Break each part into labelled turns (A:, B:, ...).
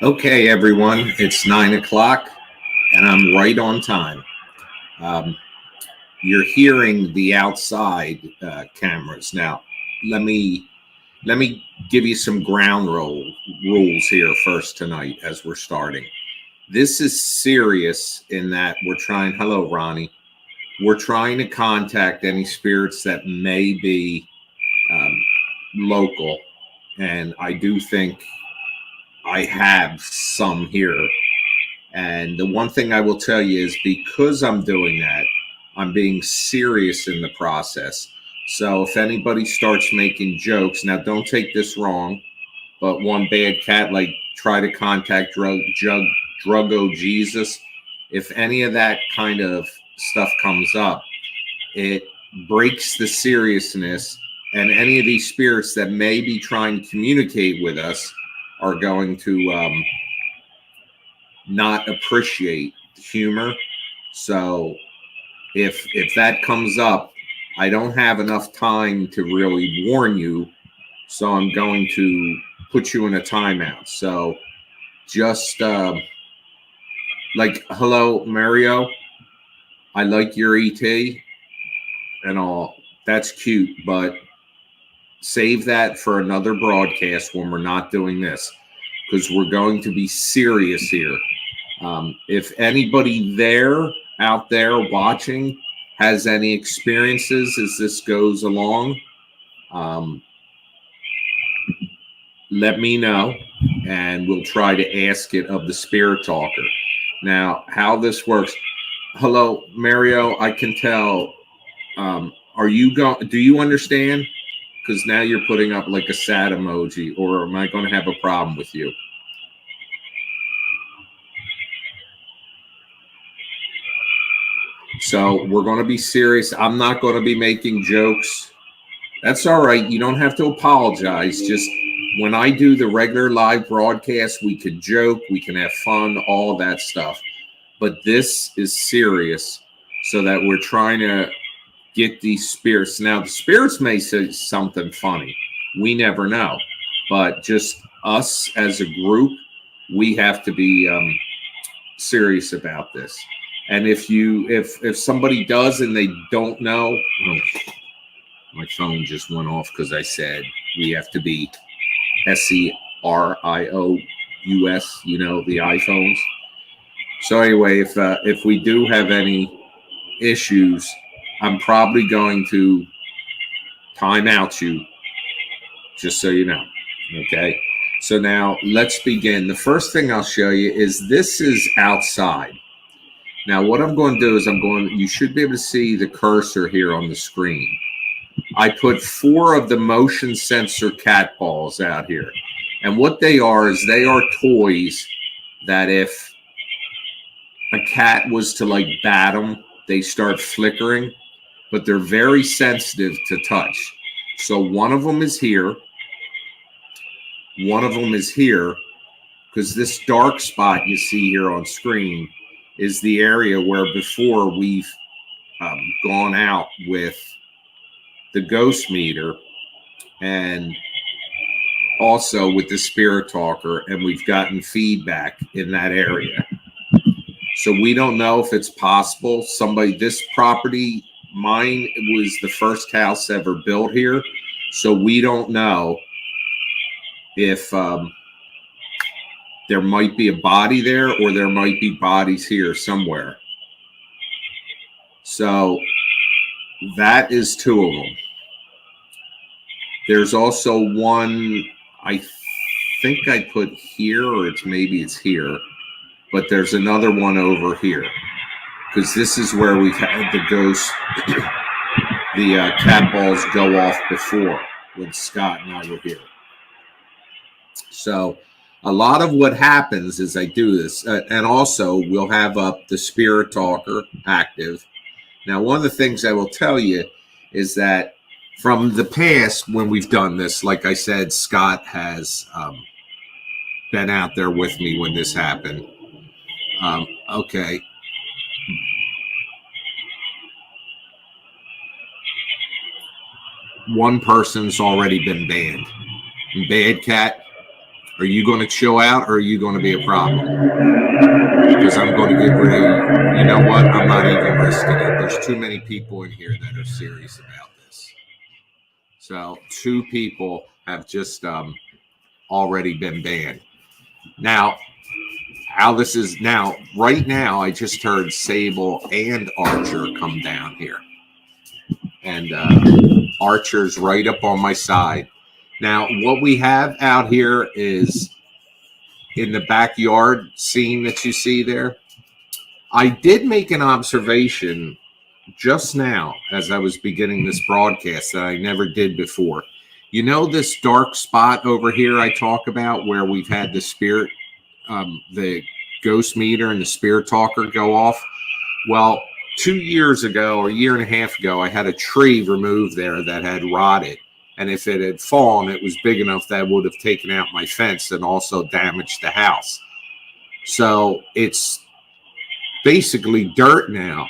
A: Okay, everyone, it's 9 o'clock and I'm right on time. Um, you're hearing the outside cameras. Now, let me let me give you some rules here first tonight as we're starting. This is serious in that we're trying. Hello, Ronnie. We're trying to contact any spirits that may be um, local, and I do think I have some here. And the one thing I will tell you is because I'm doing that, I'm being serious in the process. So if anybody starts making jokes, now don't take this wrong, but one bad cat like try to contact Druggo Jesus. If any of that kind of stuff comes up, it breaks the seriousness, and any of these spirits that may be trying to communicate with us are going to not appreciate humor. So if that comes up, I don't have enough time to really warn you. So I'm going to put you in a timeout. So just like hello Mario, I like your ET and all. That's cute, but save that for another broadcast when we're not doing this because we're going to be serious here. If anybody out there watching has any experiences as this goes along, um, let me know and we'll try to ask it of the spirit talker. Now, how this works. Hello, Mario. I can tell. Are you going? Do you understand? Because now you're putting up like a sad emoji, or am I going to have a problem with you? So we're going to be serious. I'm not going to be making jokes. That's all right. You don't have to apologize. Just when I do the regular live broadcast, we can joke, we can have fun, all of that stuff. But this is serious so that we're trying to get these spirits. Now, the spirits may say something funny. We never know. But just us as a group, we have to be serious about this. And if somebody does and they don't know, my phone just went off because I said we have to be SERIOUS, the iPhones. So anyway, if we do have any issues, I'm probably going to time out you, just so you know. Okay. So now let's begin. The first thing I'll show you is this is outside. Now what I'm going to do is you should be able to see the cursor here on the screen. I put 4 of the motion sensor cat balls out here. And what they are is they are toys that if a cat was to like bat them, they start flickering, but they're very sensitive to touch. So one of them is here. One of them is here because this dark spot you see here on screen is the area where before we've gone out with the ghost meter and also with the spirit talker, and we've gotten feedback in that area. So we don't know if it's possible. This property, mine was the first house ever built here. So we don't know if there might be a body there or there might be bodies here somewhere. So that is 2 of them. There's also one, I think I put here, or maybe it's here, but there's another one over here because this is where we've had the ghost, the cat balls go off before when Scott and I were here. So a lot of what happens is I do this, and also we'll have up the spirit talker active. Now, one of the things I will tell you is that from the past when we've done this, like I said, Scott has been out there with me when this happened. Okay. One person's already been banned. Bad cat, Are you going to chill out, or are you going to be a problem? Because I'm going to get ready. You know what? I'm not even risking it. There's too many people in here that are serious about this. So 2 people have just already been banned. Now, how this is now, right now, I just heard Sable and Archer come down here. And Archer's right up on my side. Now, what we have out here is in the backyard scene that you see there. I did make an observation just now as I was beginning this broadcast that I never did before. You know this dark spot over here I talk about where we've had the spirit, the ghost meter and the spirit talker go off? Well, 2 years ago or a year and a half ago, I had a tree removed there that had rotted. And if it had fallen, it was big enough that it would have taken out my fence and also damaged the house. So it's basically dirt now.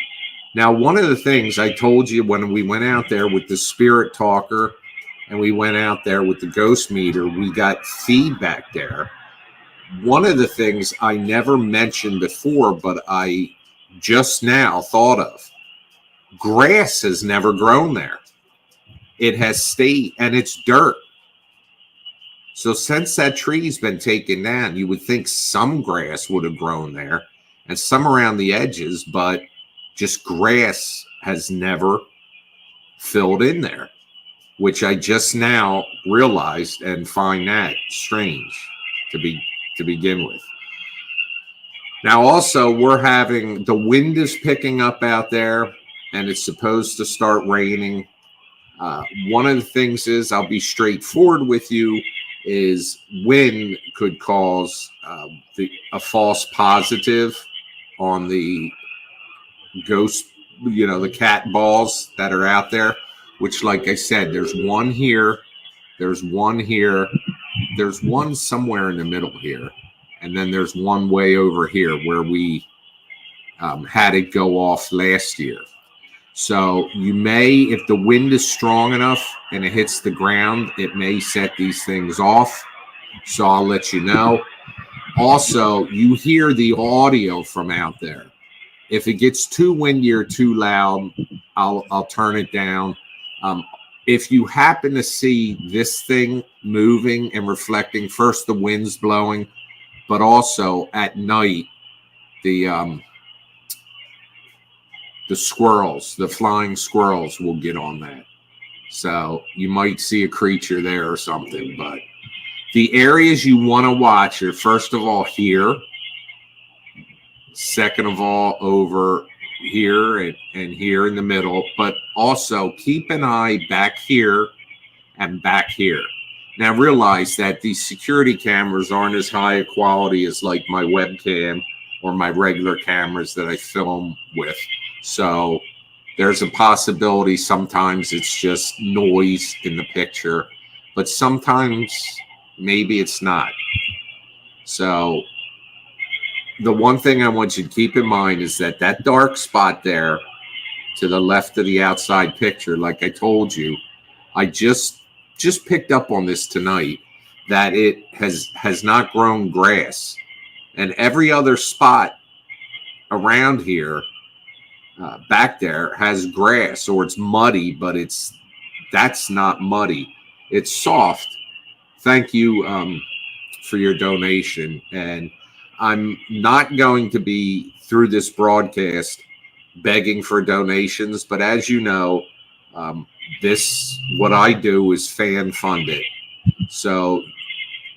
A: Now, one of the things I told you when we went out there with the spirit talker and we went out there with the ghost meter, we got feedback there. One of the things I never mentioned before, but I just now thought of, grass has never grown there. It has stayed, and it's dirt. So since that tree's been taken down, you would think some grass would have grown there and some around the edges, but just grass has never filled in there, which I just now realized and find that strange to begin with. Now, also, we're having, the wind is picking up out there, and it's supposed to start raining. One of the things is, I'll be straightforward with you, is wind could cause a false positive on the ghost, the cat balls that are out there, which, like I said, there's one here, there's one here, there's one somewhere in the middle here, and then there's one way over here where we had it go off last year. So you may, if the wind is strong enough and it hits the ground, it may set these things off. So I'll let you know. Also, you hear the audio from out there. If it gets too windy or too loud, I'll turn it down. If you happen to see this thing moving and reflecting, first the wind's blowing, but also at night, the squirrels, the flying squirrels will get on that. So you might see a creature there or something. But the areas you want to watch are, first of all, here. Second of all, over here and here in the middle. But also keep an eye back here and back here. Now realize that these security cameras aren't as high a quality as like my webcam or my regular cameras that I film with. So there's a possibility sometimes it's just noise in the picture, but sometimes maybe it's not. So the one thing I want you to keep in mind is that that dark spot there to the left of the outside picture, like I told you, I just picked up on this tonight, that it has not grown grass. And every other spot around here, back there, has grass, or it's muddy, but that's not muddy. It's soft. Thank you for your donation. And I'm not going to be, through this broadcast, begging for donations, but as you know, what I do is fan funded. So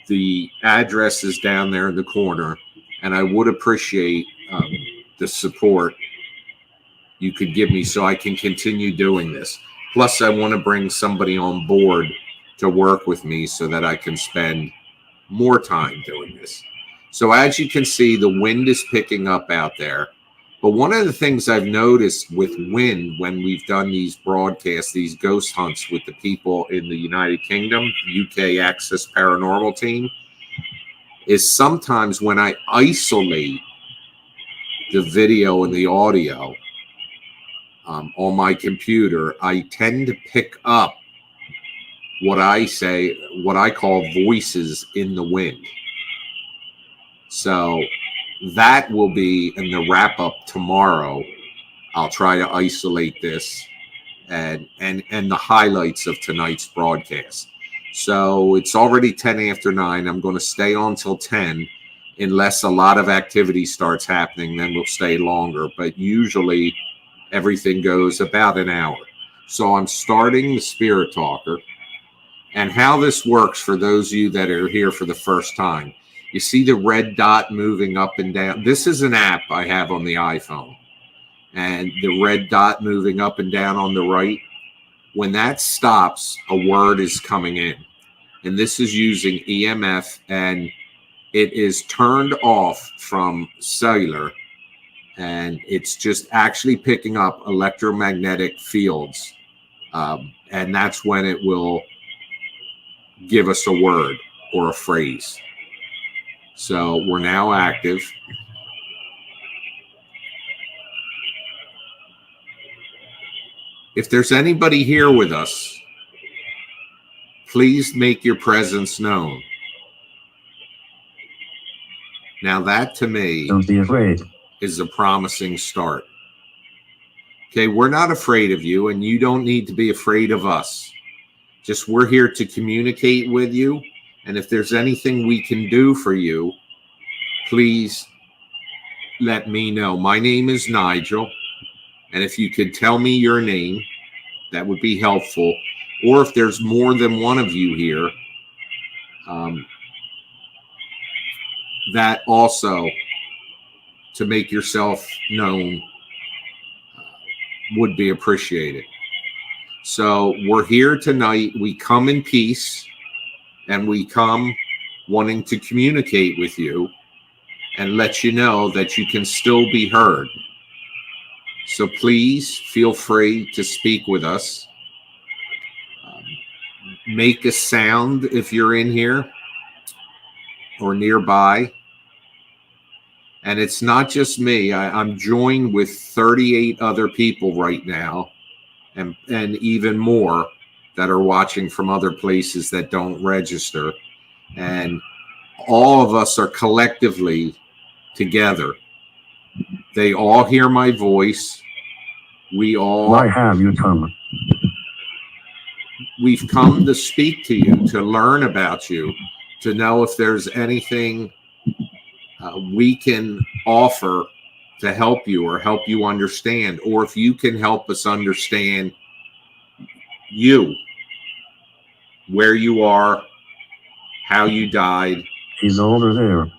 A: the address is down there in the corner, and I would appreciate the support you could give me so I can continue doing this. Plus, I want to bring somebody on board to work with me so that I can spend more time doing this. So as you can see, the wind is picking up out there. But one of the things I've noticed with wind when we've done these broadcasts, these ghost hunts with the people in the United Kingdom, UK Access Paranormal team, is sometimes when I isolate the video and the audio on my computer, I tend to pick up what I say, what I call voices in the wind. So that will be in the wrap up tomorrow. I'll try to isolate this and the highlights of tonight's broadcast. So it's already 10 after 9. I'm going to stay on till 10 unless a lot of activity starts happening. Then we'll stay longer. But usually everything goes about an hour. So I'm starting the Spirit Talker. And how this works for those of you that are here for the first time, you see the red dot moving up and down. This is an app I have on the iPhone. And the red dot moving up and down on the right, when that stops, a word is coming in. And this is using EMF, and it is turned off from cellular, and it's just actually picking up electromagnetic fields. And that's when it will give us a word or a phrase. So we're now active. If there's anybody here with us, please make your presence known. Now that to me,
B: don't be afraid,
A: is a promising start. Okay, we're not afraid of you, and you don't need to be afraid of us. Just we're here to communicate with you, and if there's anything we can do for you, please let me know. My name is Nigel. And if you could tell me your name, that would be helpful. Or if there's more than one of you here, that also, to make yourself known, would be appreciated. So we're here tonight. We come in peace, and we come wanting to communicate with you and let you know that you can still be heard. So please feel free to speak with us. Make a sound if you're in here or nearby. And it's not just me. I'm joined with 38 other people right now, and even more that are watching from other places that don't register. And all of us are collectively together. They all hear my voice.
B: Why have you come?
A: We've come to speak to you, to learn about you, to know if there's anything we can offer to help you or help you understand, or if you can help us understand you, where you are, how you died.
B: He's over there.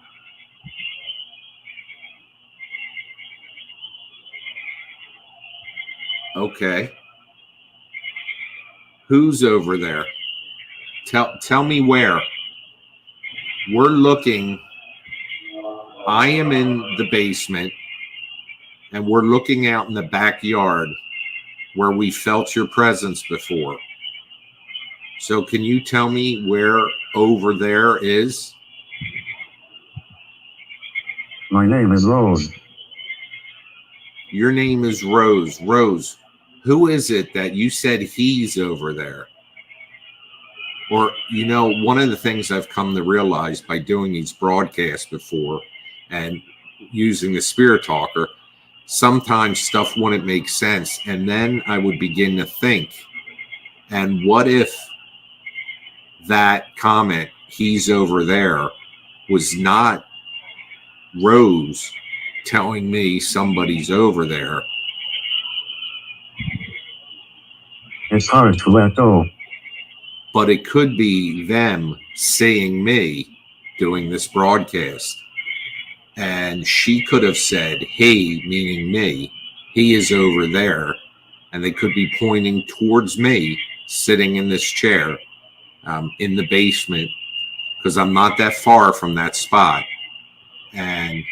A: Okay. Who's over there? Tell me where. We're looking. I am in the basement, and we're looking out in the backyard where we felt your presence before. So can you tell me where over there is?
B: My name is Rose.
A: Your name is Rose. Rose, who is it that you said he's over there? Or, you know, one of the things I've come to realize by doing these broadcasts before and using the Spirit Talker, sometimes stuff wouldn't make sense. And then I would begin to think, and what if that comment, he's over there, was not Rose telling me somebody's over there?
B: It's hard to let go.
A: But it could be them seeing me doing this broadcast. And she could have said, he, meaning me, he is over there. And they could be pointing towards me, sitting in this chair in the basement, because I'm not that far from that spot. And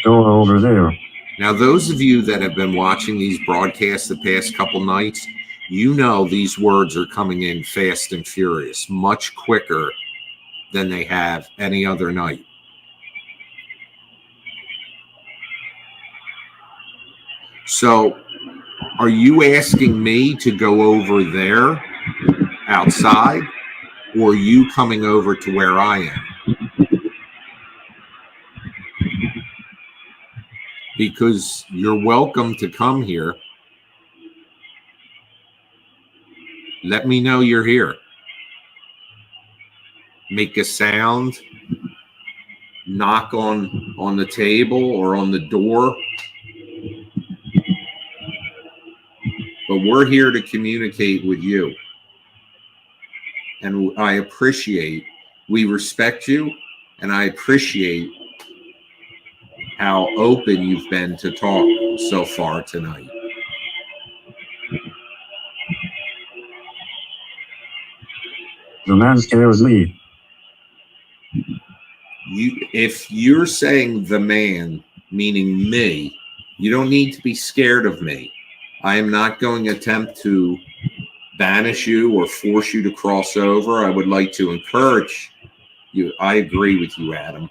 B: Go over there.
A: now, those of you that have been watching these broadcasts the past couple nights, you know these words are coming in fast and furious, much quicker than they have any other night. So Are you asking me to go over there outside, or are you coming over to where I am? Because you're welcome to come here. Let me know you're here. Make a sound. Knock on the table or on the door. But we're here to communicate with you. And I appreciate, we respect you, and I appreciate how open you've been to talk so far tonight.
B: The man scares me.
A: If you're saying the man, meaning me, you don't need to be scared of me. I am not going to attempt to banish you or force you to cross over. I would like to encourage you. I agree with you, Adam.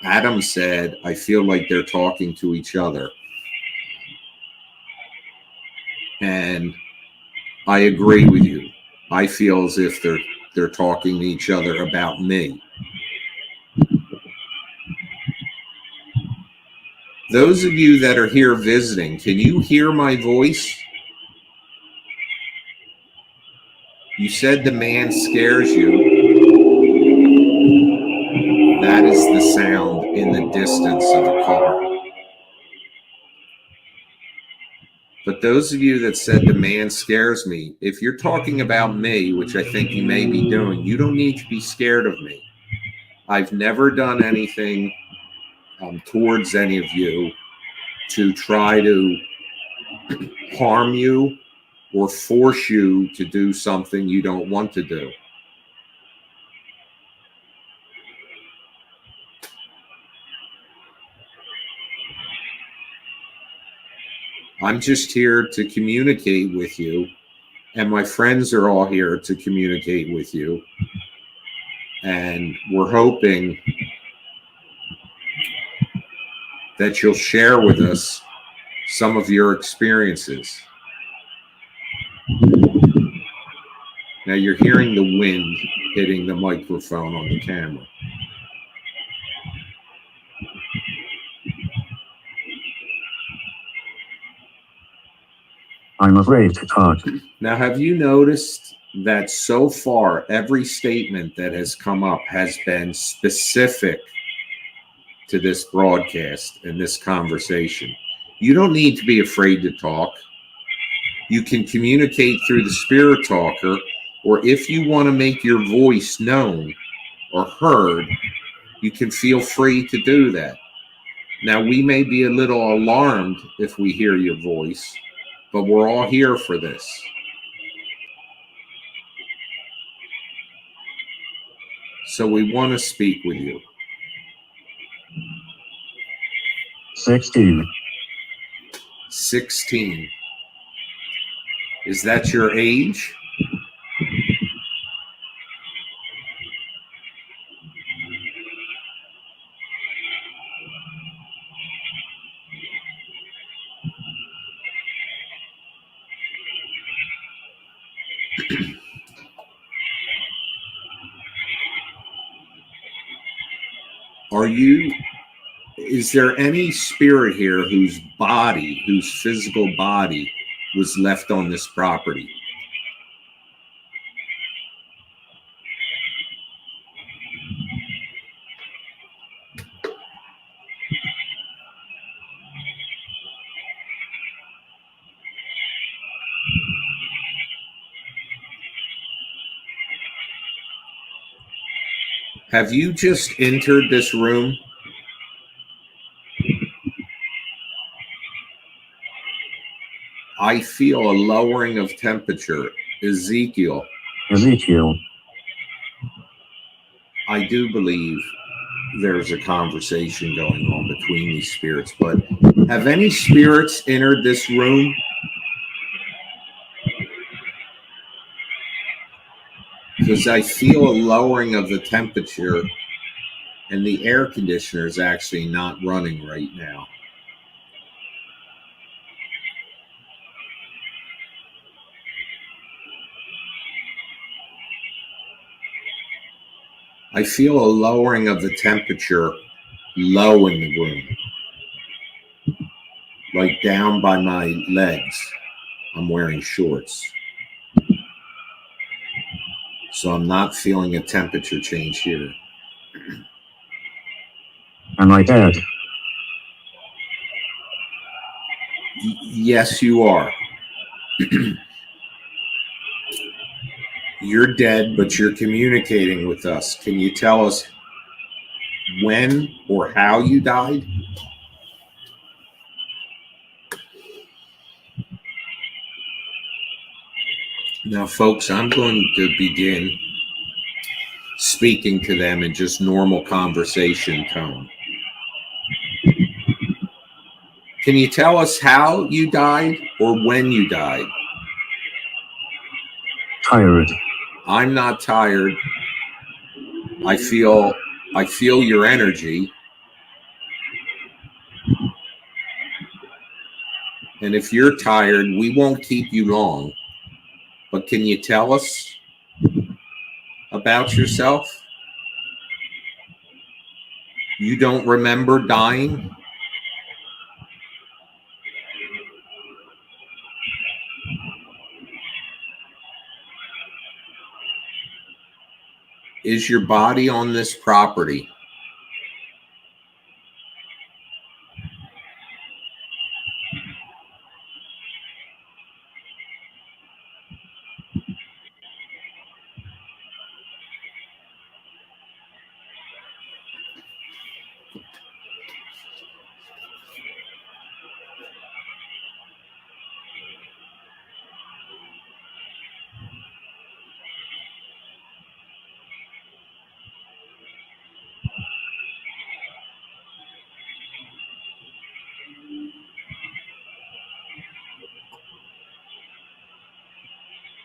A: Adam said, I feel like they're talking to each other. And I agree with you. I feel as if they're talking to each other about me. Those of you that are here visiting, can you hear my voice? You said the man scares you. That is the sound in the distance of a car. But those of you that said the man scares me, if you're talking about me, which I think you may be doing, you don't need to be scared of me. I've never done anything towards any of you to try to harm you or force you to do something you don't want to do. I'm just here to communicate with you, and my friends are all here to communicate with you. And we're hoping that you'll share with us some of your experiences. Now you're hearing the wind hitting the microphone on the camera.
B: I'm afraid to talk.
A: Now, have you noticed that so far every statement that has come up has been specific to this broadcast and this conversation? You don't need to be afraid to talk. You can communicate through the spirit talker, or if you want to make your voice known or heard, you can feel free to do that. Now, we may be a little alarmed if we hear your voice, but we're all here for this. So we want to speak with you.
B: 16.
A: 16. Is that your age? Is there any spirit here whose physical body was left on this property? Have you just entered this room? I feel a lowering of temperature. Ezekiel, I do believe there's a conversation going on between these spirits, but have any spirits entered this room? Because I feel a lowering of the temperature, and the air conditioner is actually not running right now. I feel a lowering of the temperature low in the room, like down by my legs. I'm wearing shorts. So I'm not feeling a temperature change here.
B: Am I dead?
A: Yes, you are. You're dead, but you're communicating with us. Can you tell us when or how you died? Now, folks, I'm going to begin speaking to them in just normal conversation tone. Can you tell us how you died or when you died?
B: Tired.
A: I'm not tired. I feel your energy. And if you're tired, we won't keep you long. But can you tell us about yourself? You don't remember dying? Is your body on this property?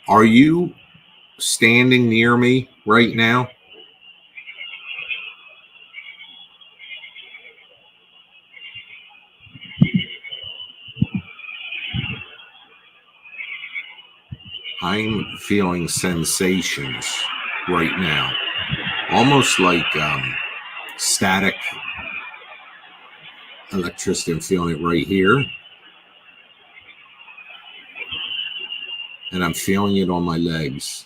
A: Are you standing near me right now? I'm feeling sensations right now, almost like static electricity. I'm feeling it right here, and I'm feeling it on my legs.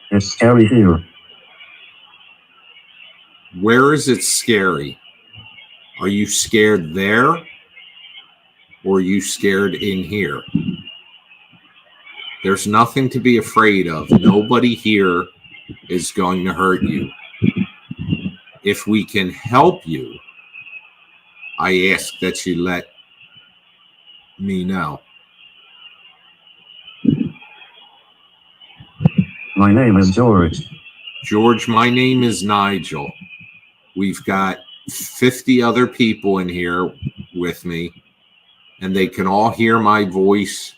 B: It's scary here.
A: Where is it scary? Are you scared there, or are you scared in here? There's nothing to be afraid of. Nobody here is going to hurt you. If we can help you, I ask that you let me know.
B: My name is George.
A: George, my name is Nigel. We've got 50 other people in here with me, and they can all hear my voice.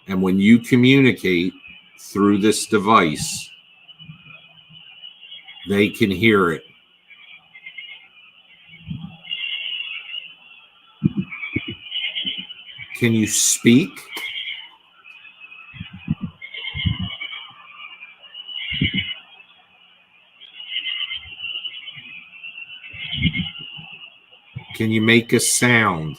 A: And when you communicate through this device, they can hear it. Can you speak? Can you make a sound?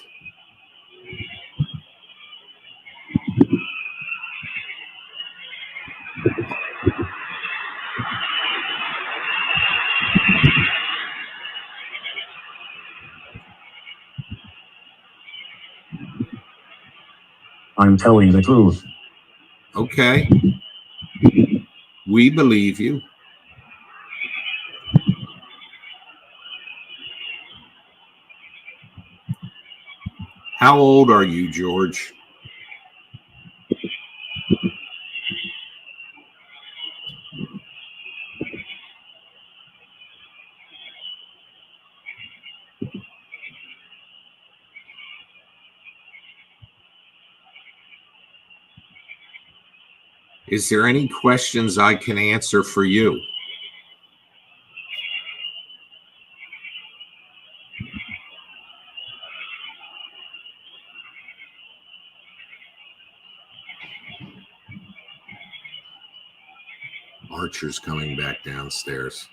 B: I'm telling the truth.
A: Okay. We believe you. How old are you, George? Is there any questions I can answer for you? Archer's coming back downstairs.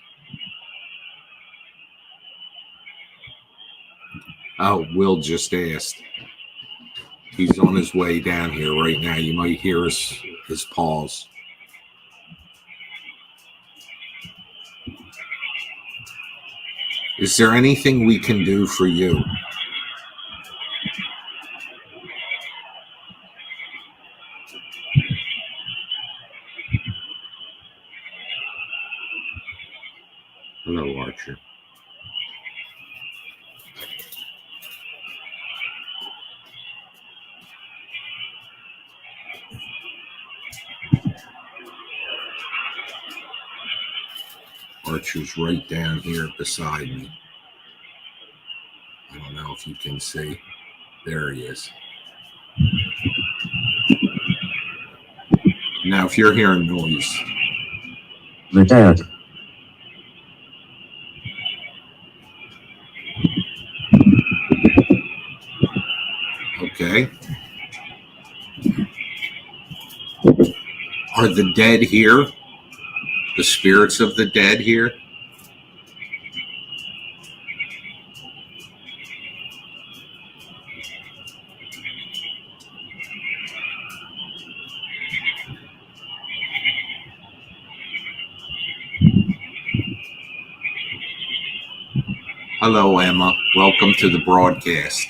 A: Oh, Will just asked. He's on his way down here right now. You might hear his paws. Is there anything we can do for you? Hello, Archer. Archer's right down here beside me. I don't know if you can see. There he is. Now, if you're hearing noise.
B: The dead.
A: Okay. Are the dead here? The spirits of the dead here? Hello, Emma. Welcome to the broadcast.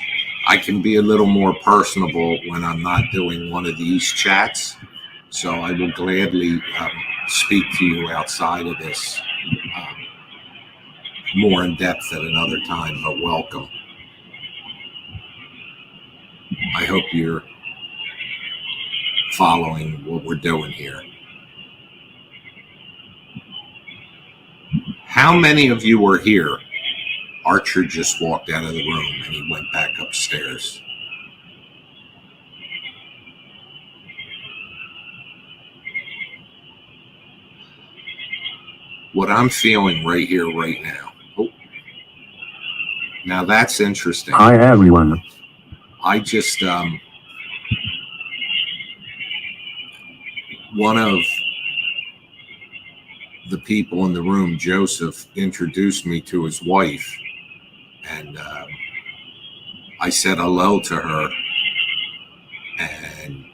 A: I can be a little more personable when I'm not doing one of these chats, so I will gladly speak to you outside of this more in depth at another time, but welcome. I hope you're following what we're doing here. How many of you were here? Archer just walked out of the room and he went back upstairs. What I'm feeling right here, right now. Oh, now that's interesting.
B: Hi, everyone.
A: I just, one of the people in the room, Joseph, introduced me to his wife. And I said hello to her, and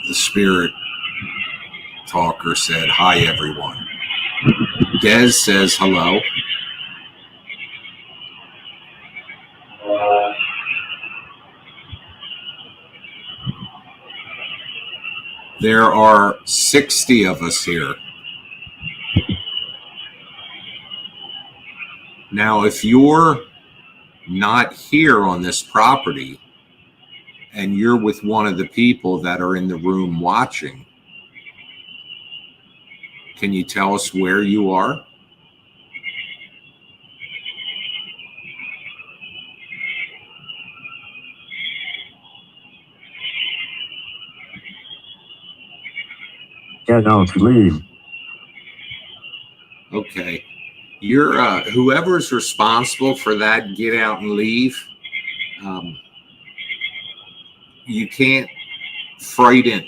A: the spirit talker said, hi, everyone. Des says hello. There are 60 of us here. Now, if you're not here on this property and you're with one of the people that are in the room watching, can you tell us where you are?
B: Get out, leave.
A: Okay. You're whoever's responsible for that, get out and leave. You can't frighten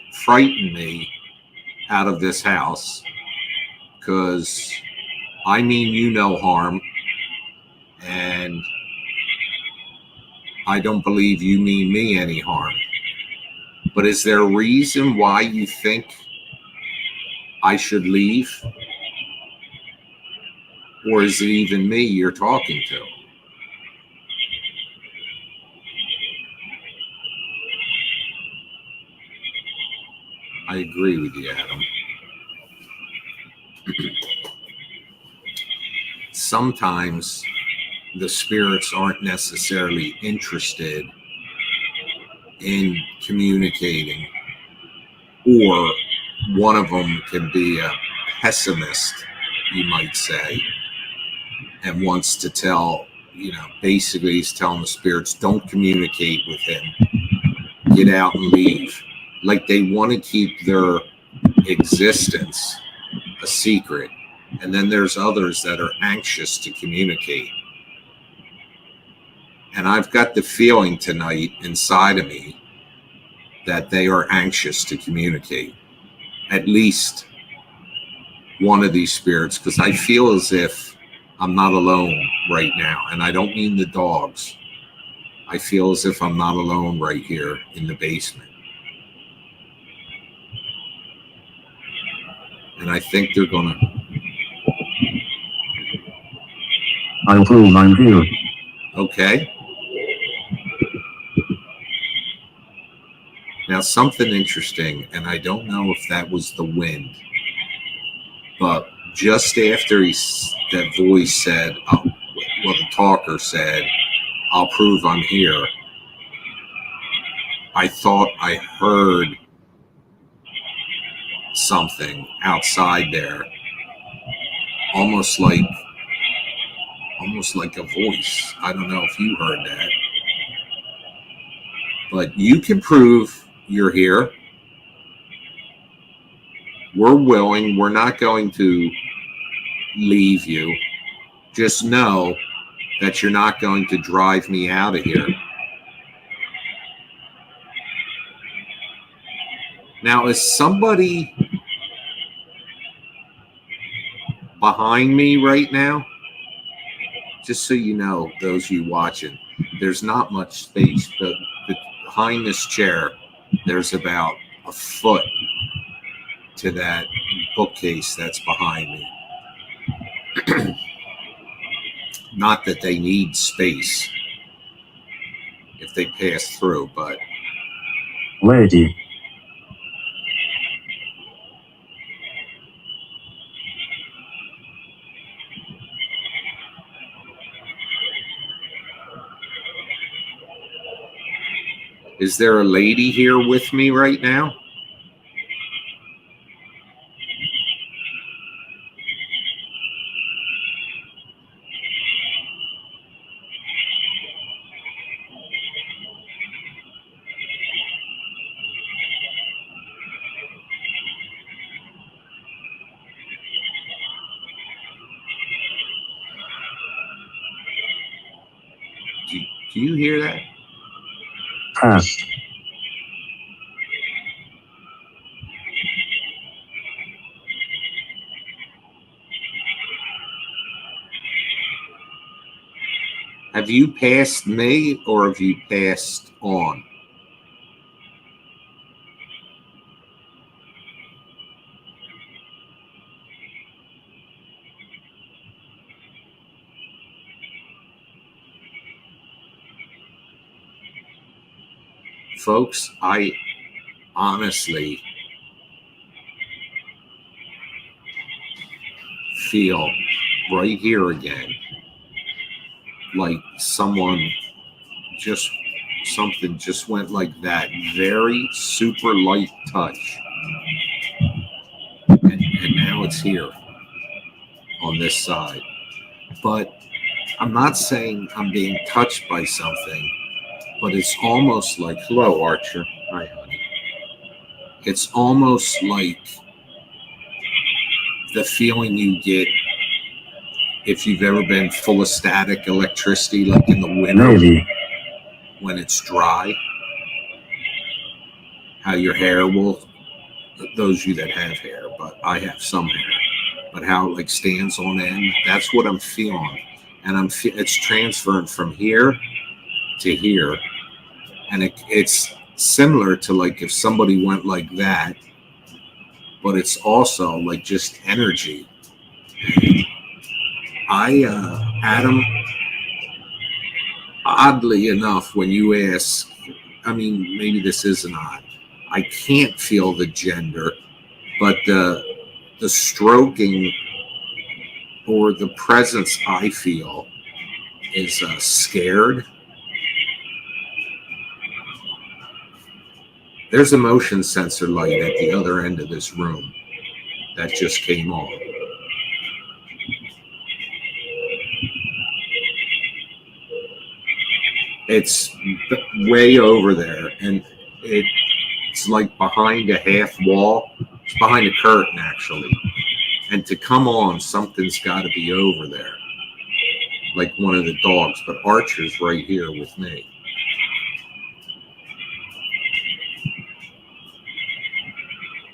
A: me out of this house, because I mean you no harm, and I don't believe you mean me any harm. But is there a reason why you think I should leave? Or is it even me you're talking to? I agree with you, Adam. Sometimes the spirits aren't necessarily interested in communicating, or one of them can be a pessimist, you might say, and wants to tell, basically he's telling the spirits, don't communicate with him, get out and leave. Like they want to keep their existence a secret. And then there's others that are anxious to communicate. And I've got the feeling tonight inside of me that they are anxious to communicate. At least one of these spirits, because I feel as if I'm not alone right now. And I don't mean the dogs. I feel as if I'm not alone right here in the basement. And I think they're going to...
B: I approve, I'm here.
A: Okay. Now, something interesting, and I don't know if that was the wind, but just after that voice said, oh, well, the talker said, I'll prove I'm here, I thought I heard something outside there, almost like a voice. I don't know if you heard that, but you can prove you're here. We're willing. We're not going to leave you. Just know that you're not going to drive me out of here. Now, is somebody behind me right now? Just so you know, those of you watching, there's not much space, but behind this chair, there's about a foot to that bookcase that's behind me. Not that they need space if they pass through, but...
B: Lady.
A: Is there a lady here with me right now? Do you hear that?
B: Past.
A: Have you passed me or have you passed on? Folks, I honestly feel right here again like something just went like that. Very super light touch. And now it's here on this side. But I'm not saying I'm being touched by something, but it's almost like, hello, Archer. Hi, honey. It's almost like the feeling you get if you've ever been full of static electricity, like in the winter.
B: Maybe.
A: When it's dry, how your hair will, those of you that have hair, but I have some hair, but how it like stands on end, that's what I'm feeling. And it's transferring from here to here. And it's similar to like if somebody went like that, but it's also like just energy. Adam, oddly enough, when you ask, I mean, maybe this isn't odd. I can't feel the gender, but the stroking or the presence I feel is scared. There's a motion sensor light at the other end of this room that just came on. It's way over there, and it's like behind a half wall. It's behind a curtain, actually. And to come on, something's got to be over there, like one of the dogs. But Archer's right here with me.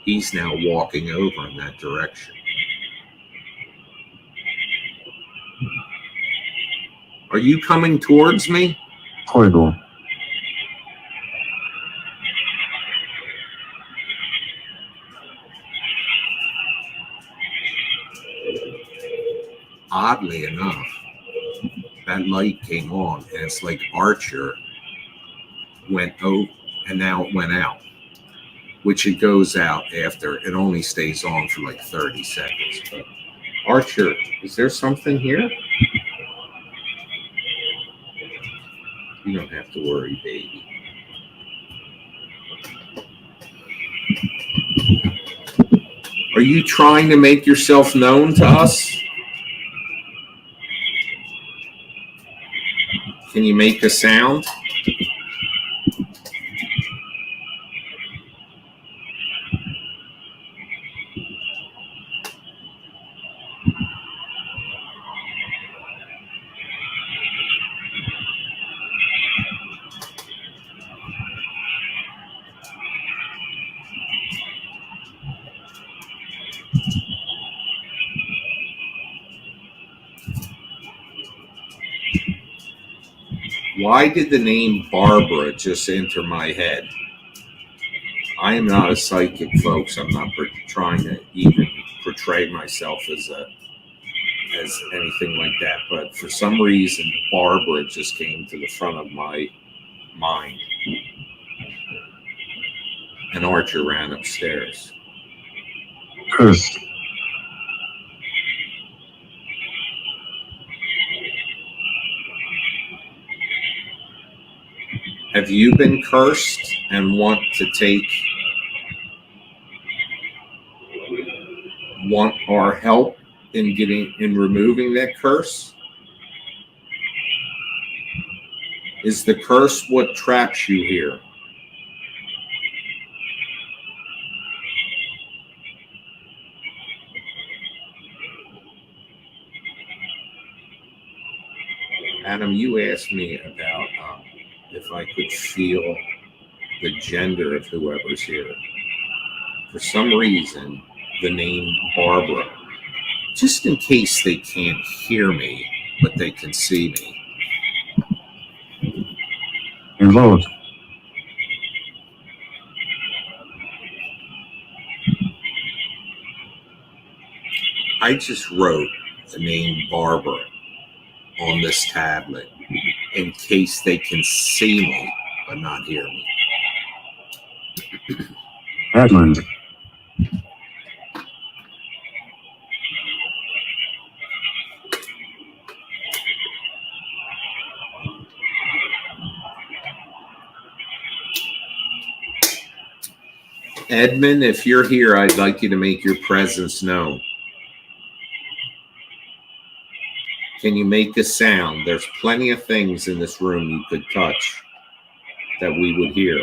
A: He's now walking over in that direction. Are you coming towards me?
B: Horrible.
A: Oddly enough, that light came on, and it's like Archer went out, and now it went out, which it goes out after. It only stays on for like 30 seconds. But Archer, is there something here? You don't have to worry, baby. Are you trying to make yourself known to us? Can you make a sound? Why did the name Barbara just enter my head? I am not a psychic, folks. I'm not trying to even portray myself as anything like that. But for some reason, Barbara just came to the front of my mind. And Archer ran upstairs.
B: Cursed.
A: Have you been cursed and want our help in removing that curse? Is the curse what traps you here? Adam, you asked me about if I could feel the gender of whoever's here. For some reason, the name Barbara, just in case they can't hear me, but they can see me.
B: Involved.
A: I just wrote the name Barbara on this tablet in case they can see me but not hear me.
B: Edmund.
A: Edmund, if you're here, I'd like you to make your presence known. Can you make a sound? There's plenty of things in this room you could touch that we would hear.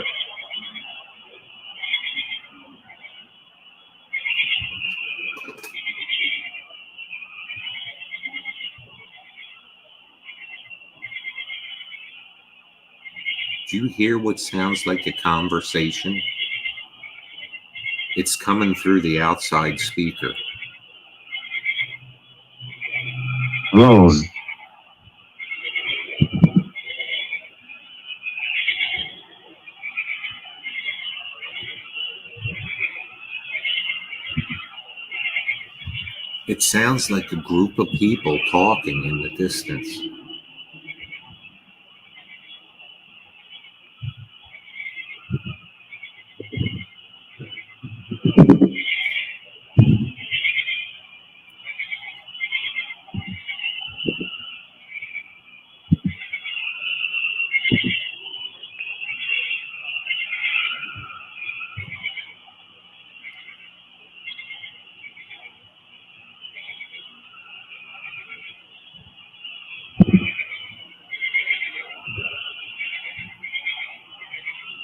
A: Do you hear what sounds like a conversation? It's coming through the outside speaker.
B: Rose.
A: It sounds like a group of people talking in the distance.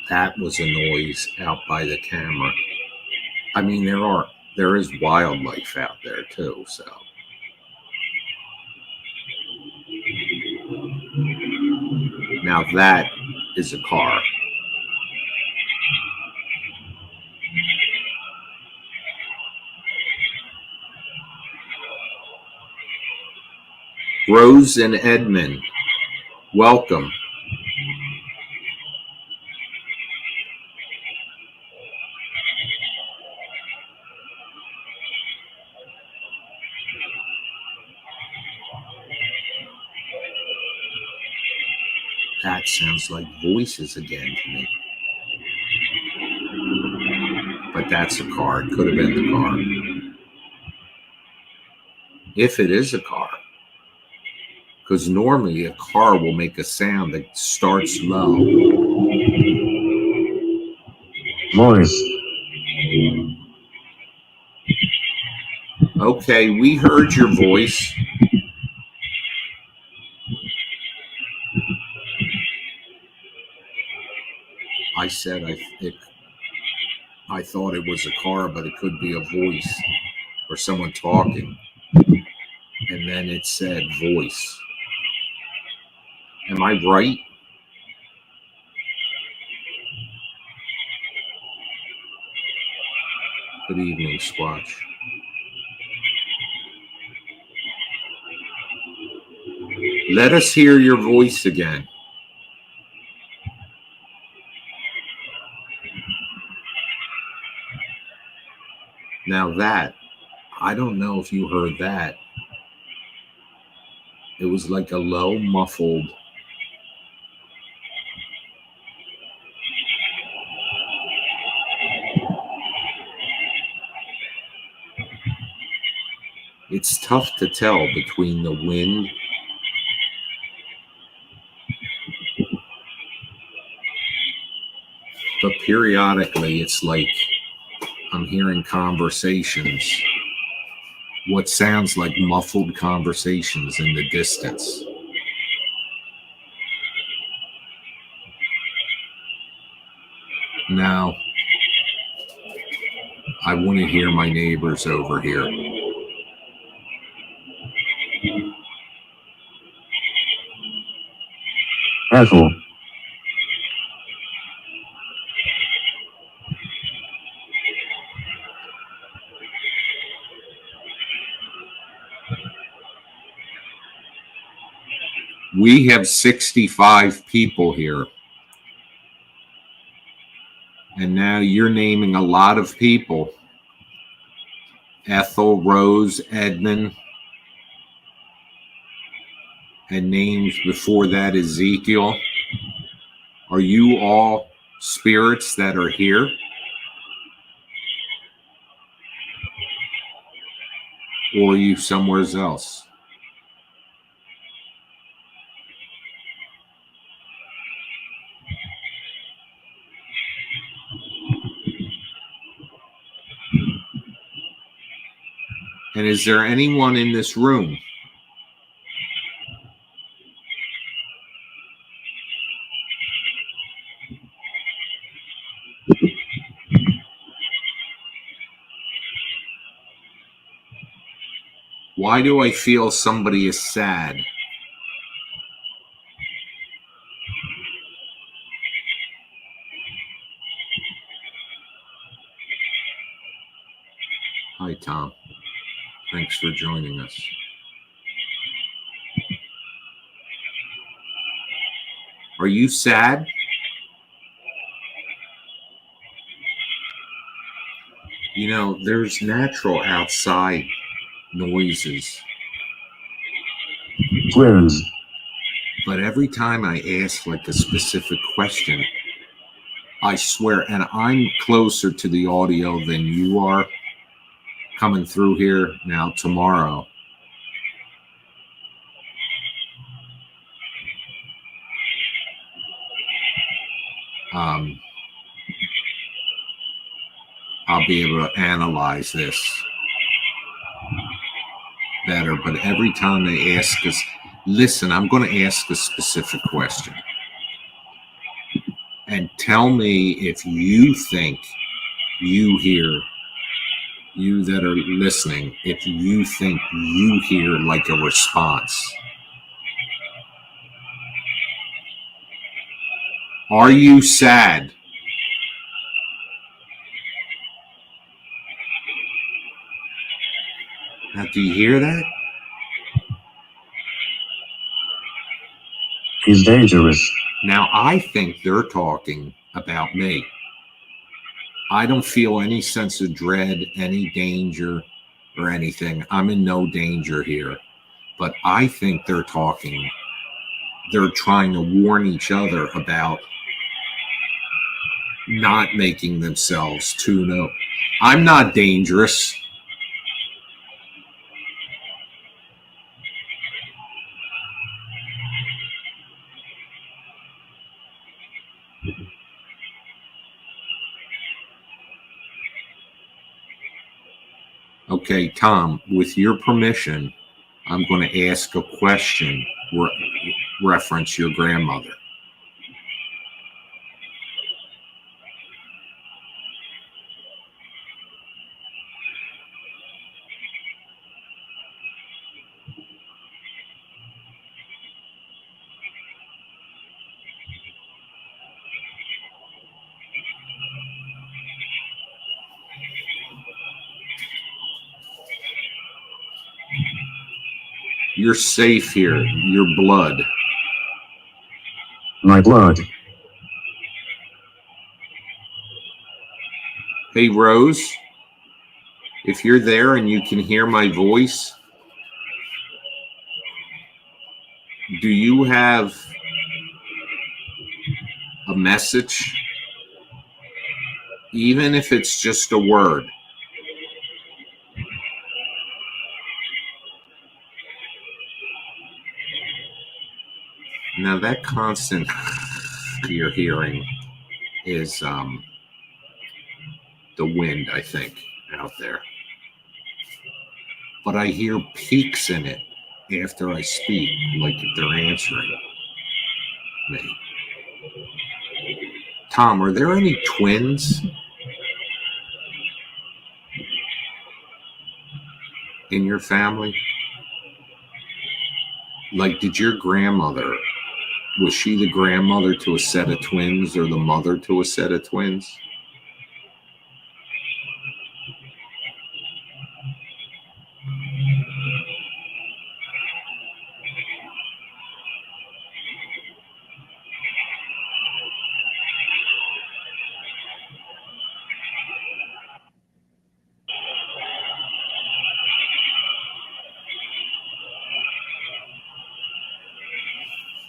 A: That was a noise out by the camera. I mean, there is wildlife out there too, so. Now that is a car. Rose and Edmund, welcome. That sounds like voices again to me. But that's a car. It could have been the car. If it is a car. Because normally a car will make a sound that starts low.
B: Voice.
A: Okay, we heard your voice. I said I thought it was a car, but it could be a voice or someone talking. And then it said voice. Am I right? Good evening, Squatch. Let us hear your voice again. Now that, I don't know if you heard that. It was like a low, muffled. It's tough to tell between the wind but periodically it's like I'm hearing conversations, what sounds like muffled conversations in the distance. Now, I want to hear my neighbors over here.
B: Ethel.
A: We have 65 people here. And now you're naming a lot of people. Ethel, Rose, Edmund, and names before that Ezekiel. Are you all spirits that are here? Or are you somewhere else? And is there anyone in this room? Why do I feel somebody is sad? Hi, Tom. Thanks for joining us. Are you sad? You know, there's natural outside noises.
B: Twins.
A: But every time I ask like a specific question, I swear, and I'm closer to the audio than you are coming through here now tomorrow. I'll be able to analyze this better. But every time they ask us, listen, I'm going to ask a specific question. And tell me if you think you hear, you that are listening, if you think you hear like a response. Are you sad? Now, do you hear that?
B: He's dangerous.
A: Now, I think they're talking about me. I don't feel any sense of dread, any danger, or anything. I'm in no danger here. But I think they're trying to warn each other about not making themselves too known. I'm not dangerous. Okay, Tom, with your permission, I'm going to ask a question reference your grandmother. You're safe here. Your blood.
B: My blood.
A: Hey, Rose, if you're there and you can hear my voice, do you have a message? Even if it's just a word. Now that constant you're hearing is the wind, I think, out there. But I hear peaks in it after I speak, like if they're answering me. Tom, are there any twins in your family? Like, did your grandmother, was she the grandmother to a set of twins or the mother to a set of twins?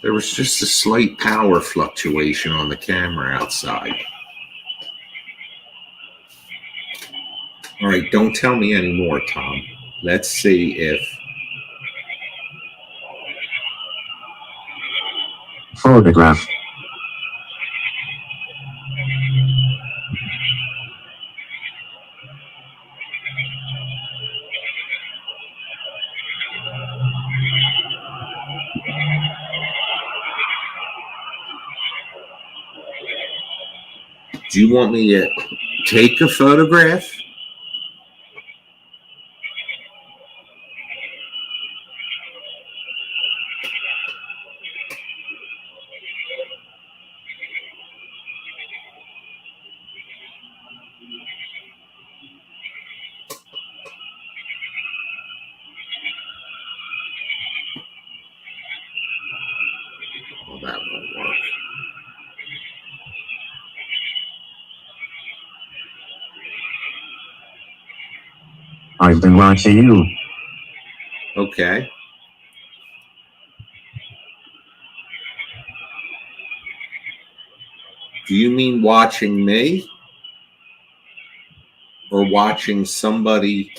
A: There was just a slight power fluctuation on the camera outside. All right, don't tell me anymore, Tom. Let's see if...
B: Photograph.
A: Do you want me to take a photograph? Well, that won't work.
B: I've been watching you.
A: Okay. Do you mean watching me? Or watching somebody?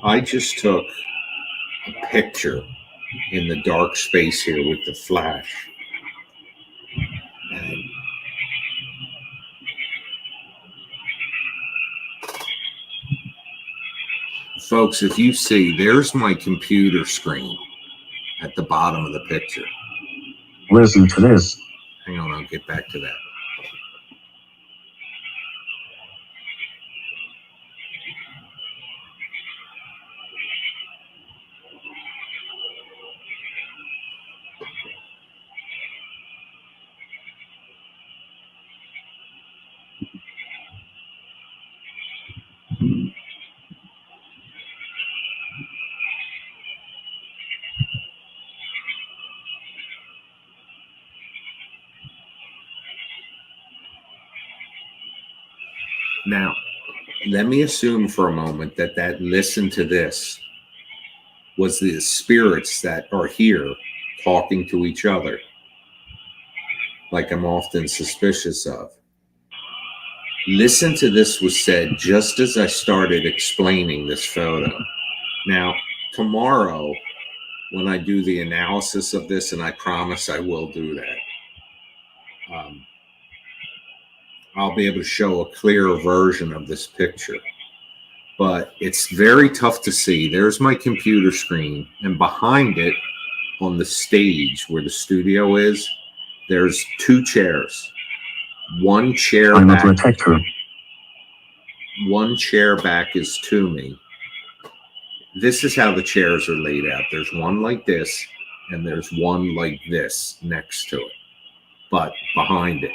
A: I just took a picture in the dark space here with the flash. And folks, if you see, there's my computer screen at the bottom of the picture.
B: Listen to this.
A: Hang on, I'll get back to that. Now, let me assume for a moment that listen to this was the spirits that are here talking to each other, like I'm often suspicious of. Listen to this was said just as I started explaining this photo. Now, tomorrow, when I do the analysis of this, and I promise I will do that, I'll be able to show a clearer version of this picture. But it's very tough to see. There's my computer screen, and behind it, on the stage where the studio is, there's two chairs. One chair
B: I'm a
A: back.
B: protector.
A: One chair back is to me. This is how the chairs are laid out. There's one like this, and there's one like this next to it, but behind it,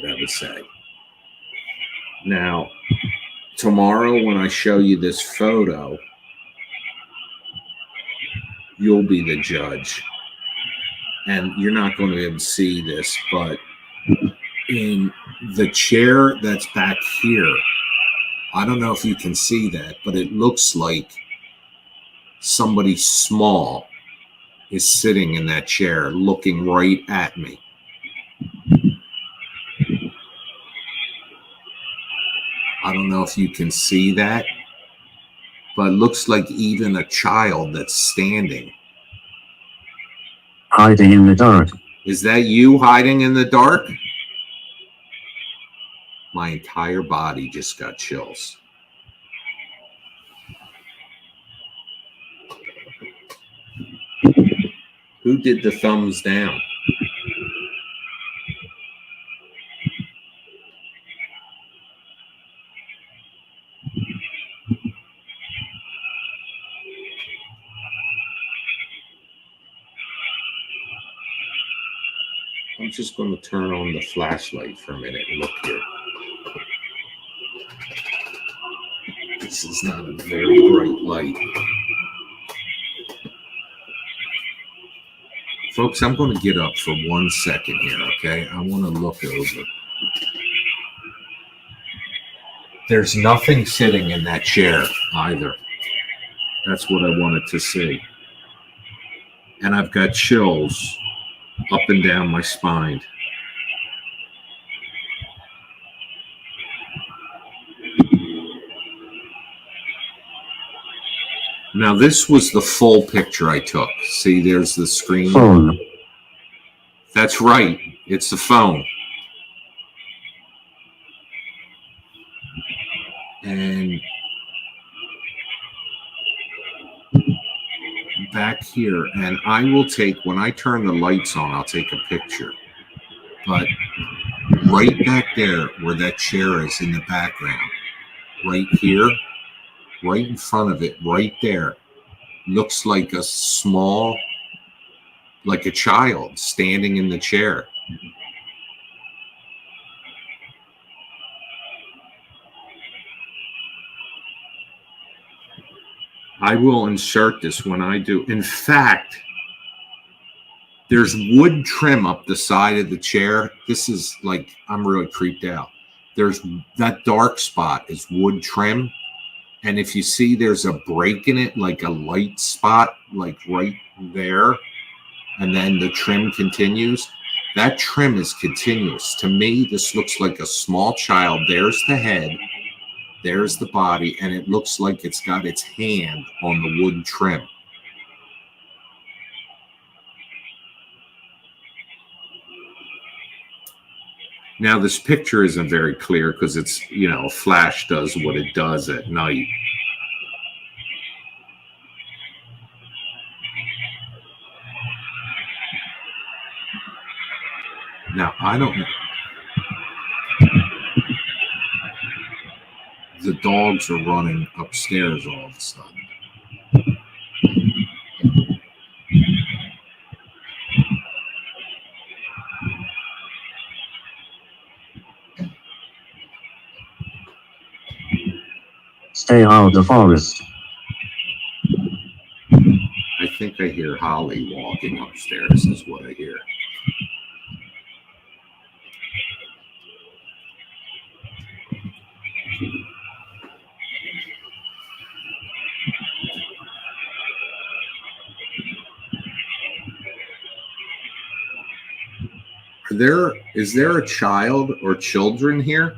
A: I would say. Now, tomorrow when I show you this photo, you'll be the judge. And you're not going to be able to see this, but in the chair that's back here, I don't know if you can see that, but it looks like somebody small is sitting in that chair looking right at me. I don't know if you can see that, but it looks like even a child that's standing.
B: Hiding in the dark.
A: Is that you hiding in the dark? My entire body just got chills. Who did the thumbs down? I'm just going to turn on the flashlight for a minute and look here. This is not a very bright light. Folks, I'm going to get up for 1 second here, okay? I want to look over. There's nothing sitting in that chair either. That's what I wanted to see. And I've got chills up and down my spine. Now, this was the full picture I took. See, there's the screen.
B: Phone.
A: That's right. It's the phone. And back here, and I will take, when I turn the lights on, I'll take a picture. But right back there where that chair is in the background, right here, right in front of it, right there, looks like a small, like a child standing in the chair. I will insert this when I do. In fact, there's wood trim up the side of the chair. This is like, I'm really creeped out. There's that dark spot is wood trim. And if you see there's a break in it, like a light spot, like right there, and then the trim continues, that trim is continuous. To me, this looks like a small child. There's the head, there's the body, and it looks like it's got its hand on the wood trim. Now, this picture isn't very clear because it's, you know, a flash does what it does at night. Now, I don't know. The dogs are running upstairs all of a sudden.
B: Stay out of the forest.
A: I think I hear Holly walking upstairs is what I hear. is there a child or children here?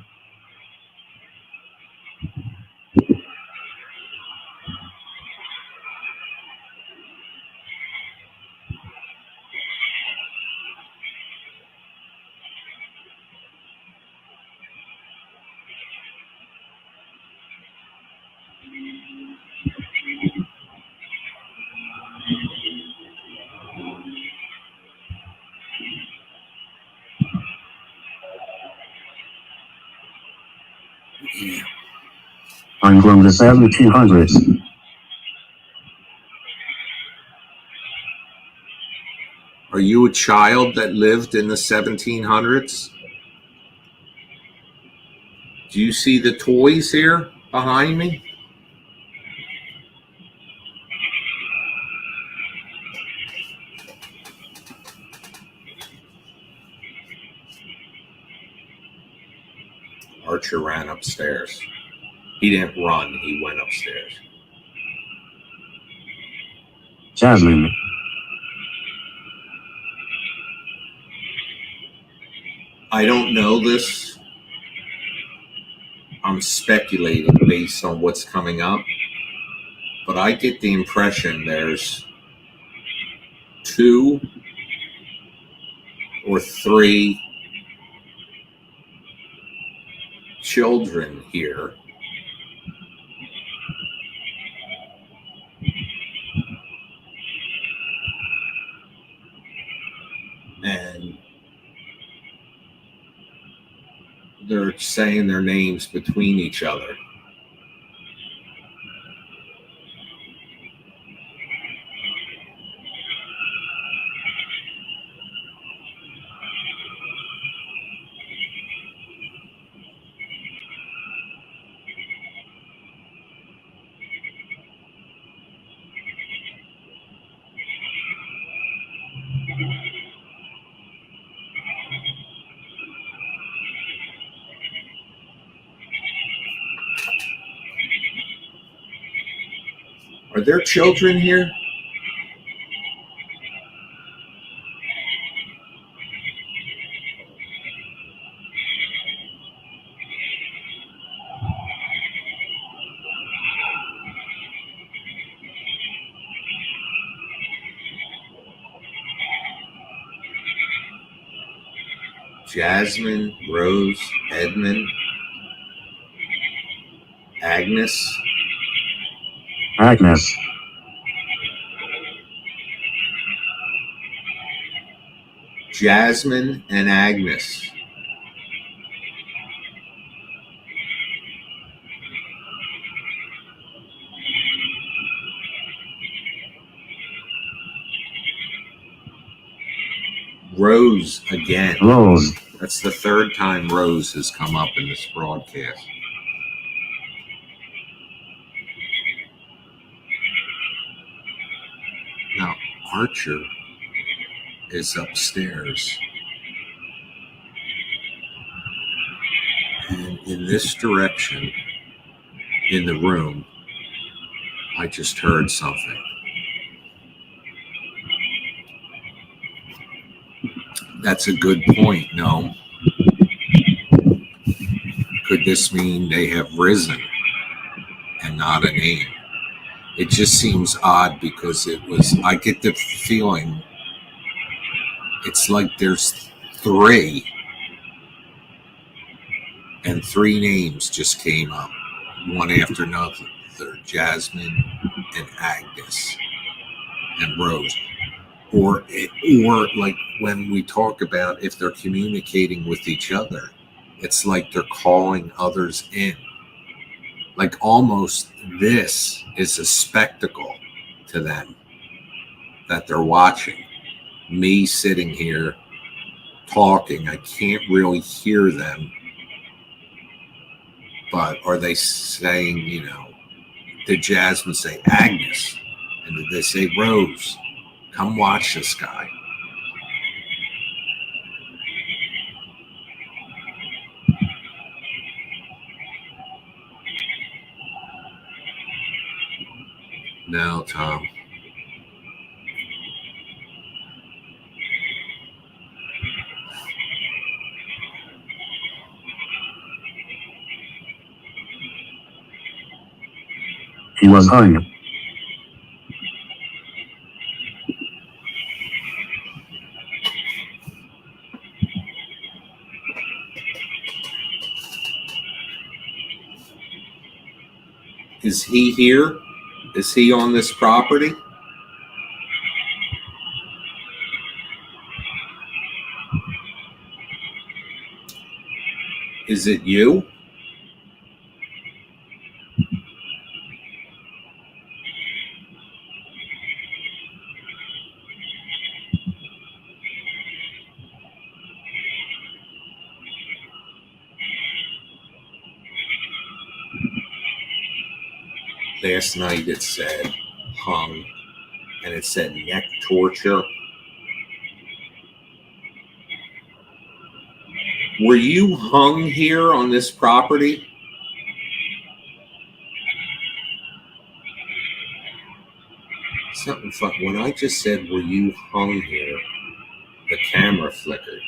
B: I'm from the 1700s.
A: Are you a child that lived in the 1700s? Do you see the toys here behind me? Archer ran upstairs. He didn't run, he went upstairs.
B: Jasmine.
A: I don't know this. I'm speculating based on what's coming up. But I get the impression there's 2 or 3 children here. And they're saying their names between each other. Are there children here? Jasmine, Rose, Edmund, Agnes.
B: Agnes.
A: Jasmine and Agnes. Rose again.
B: Rose.
A: That's the 3rd time Rose has come up in this broadcast. Now, Archer is upstairs. And in this direction, in the room, I just heard something. That's a good point, no? Could this mean they have risen and not a name? It just seems odd because I get the feeling it's like there's 3 and 3 names just came up, one after another. Jasmine and Agnes and Rose. Or like when we talk about if they're communicating with each other, it's like they're calling others in. Like almost this is a spectacle to them that they're watching. Me sitting here talking, I can't really hear them. But are they saying, did Jasmine say Agnes? And did they say Rose? Come watch this guy. No, Tom.
B: He was hung.
A: Is he here? Is he on this property? Is it you? Last night it said hung, and it said neck torture. Were you hung here on this property? Something fun. When I just said, were you hung here, the camera flickered.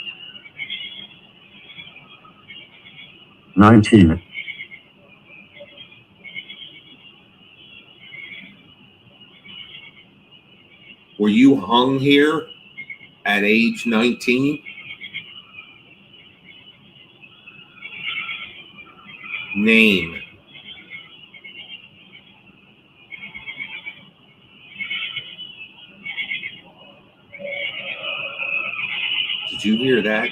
B: 19.
A: Were you hung here at age 19? Name. Did you hear that?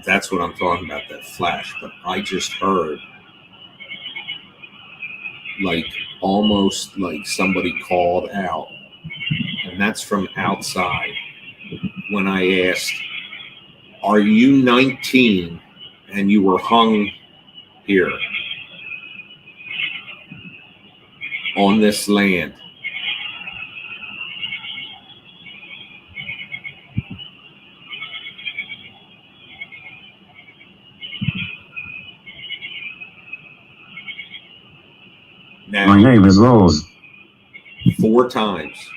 A: That's what I'm talking about, that flash. But I just heard like almost like somebody called out. And that's from outside. When I asked, are you 19 and you were hung here on this land? Now,
B: My name is Rose.
A: 4 times.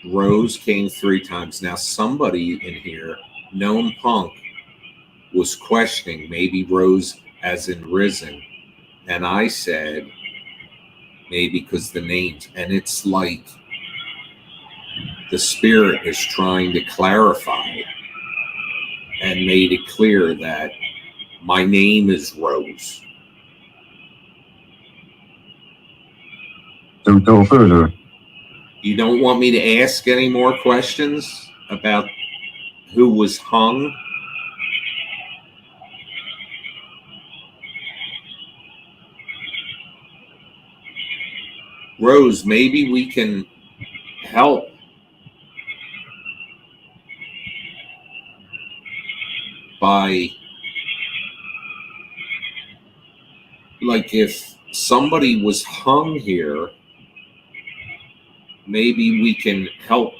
A: Rose came 3 times. Now, somebody in here, known punk, was questioning maybe Rose as in risen. And I said, maybe because the names. And it's like the spirit is trying to clarify and made it clear that my name is Rose.
B: Don't go further.
A: You don't want me to ask any more questions about who was hung? Rose, maybe we can help. By, like, if somebody was hung here, maybe we can help.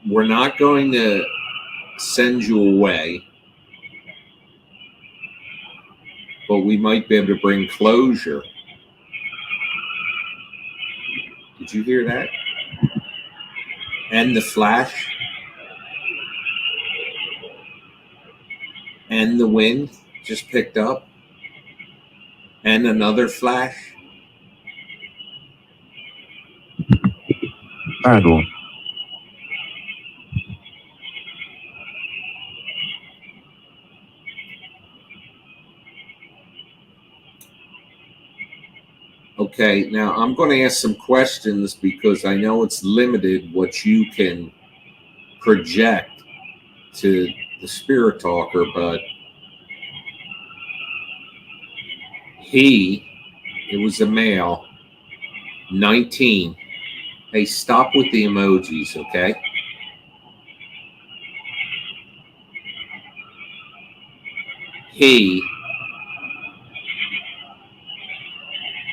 A: We're not going to send you away, but we might be able to bring closure. Did you hear that? And the flash? And the wind just picked up? And another flash?
B: Battle.
A: Okay, now I'm going to ask some questions because I know it's limited what you can project to the spirit talker, but it was a male, 19. Hey, stop with the emojis, okay? He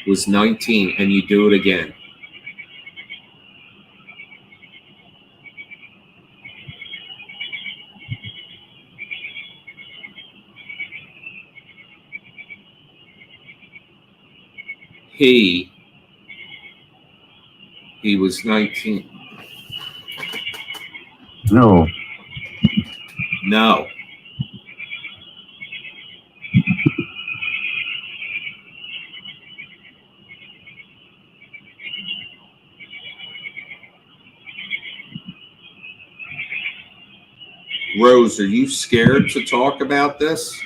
A: was 19, and you do it again. He was 19.
B: No.
A: No. Rose, are you scared to talk about this?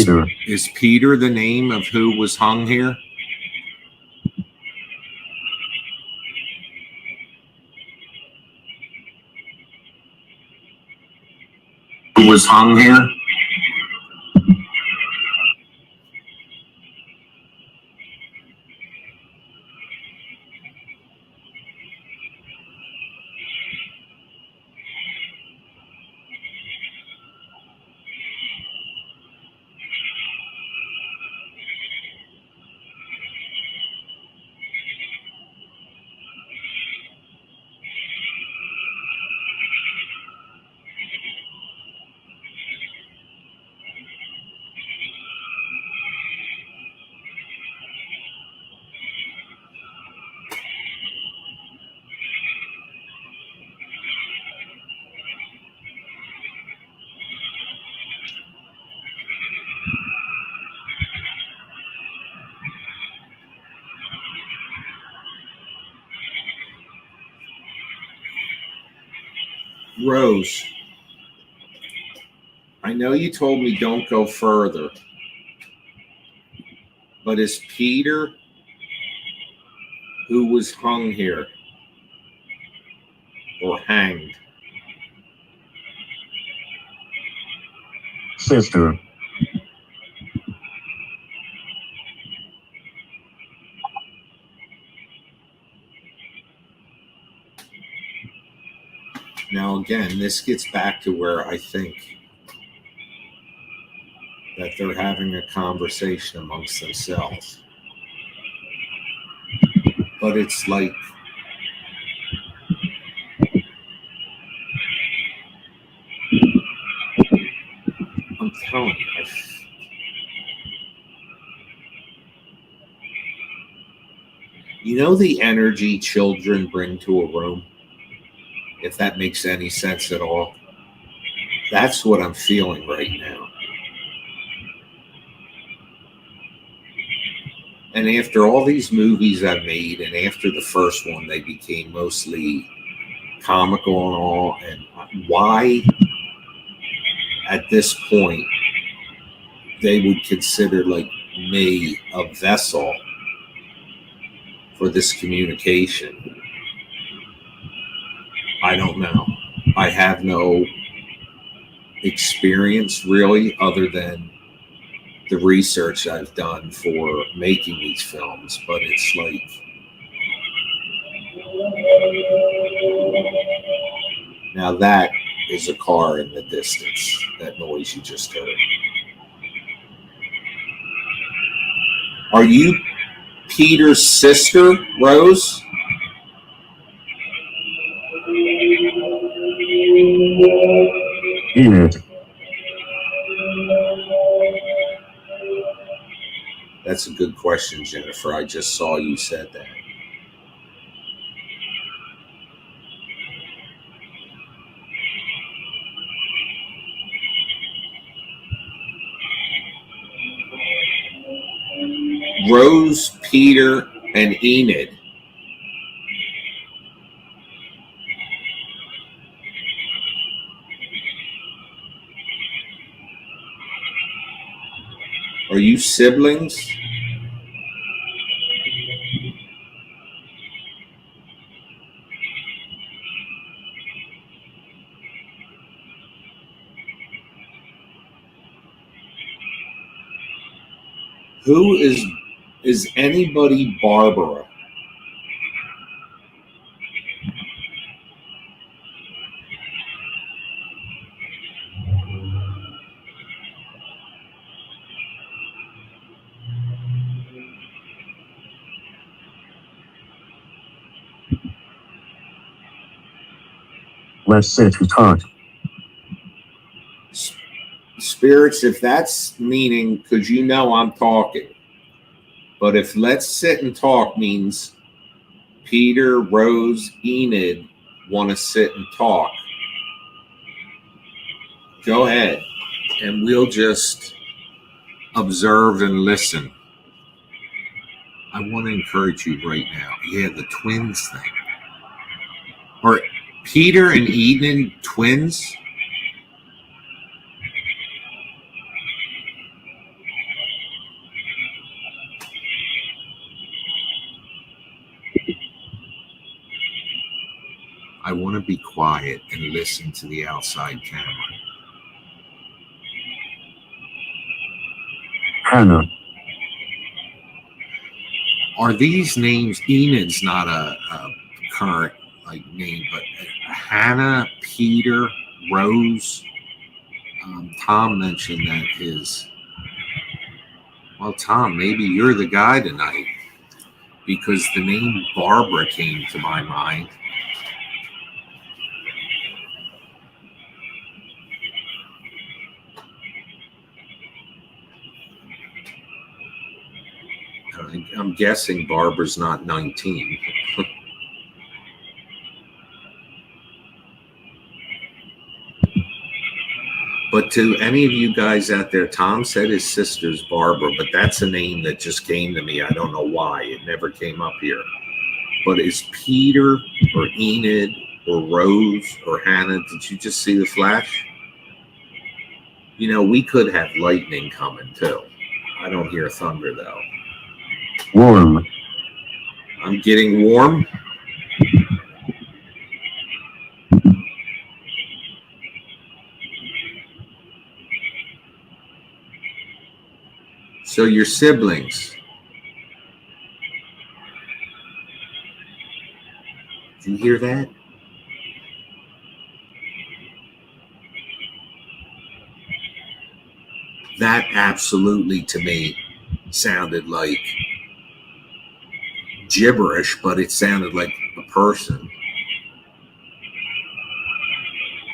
B: Peter.
A: Is Peter the name of who was hung here? Who was hung here? Rose, I know you told me don't go further, but is Peter who was hung here or hanged?
B: Sister.
A: Now, again, this gets back to where I think that they're having a conversation amongst themselves. But it's like, I'm telling you, you know the energy children bring to a room? If that makes any sense at all. That's what I'm feeling right now. And after all these movies I've made, and after the first one, they became mostly comical and all. And why, at this point, they would consider like me a vessel for this communication, I don't know. I have no experience really, other than the research I've done for making these films, but it's like, now that is a car in the distance, that noise you just heard. Are you Peter's sister, Rose?
B: Enid.
A: That's a good question, Jennifer. I just saw you said that. Rose, Peter, and Enid. Are you siblings? Who is anybody Barbara?
B: Let's sit to talk.
A: Spirits, if that's meaning, because you know I'm talking. But if let's sit and talk means Peter, Rose, Enid want to sit and talk, go ahead. And we'll just observe and listen. I want to encourage you right now. Yeah, the twins thing. Are Peter and Enid twins? I want to be quiet and listen to the outside camera.
B: Hannah.
A: Are these names? Enid's not a current name, but Hannah, Peter, Rose. Tom mentioned that his. Well, Tom, maybe you're the guy tonight because the name Barbara came to my mind. I'm guessing Barbara's not 19. But to any of you guys out there, Tom said his sister's Barbara, but that's a name that just came to me. I don't know why. It never came up here. But is Peter or Enid or Rose or Hannah, did you just see the flash? You know, we could have lightning coming too. I don't hear thunder though.
B: Warm.
A: I'm getting warm. So your siblings. Did you hear that? That absolutely to me sounded like gibberish, but it sounded like a person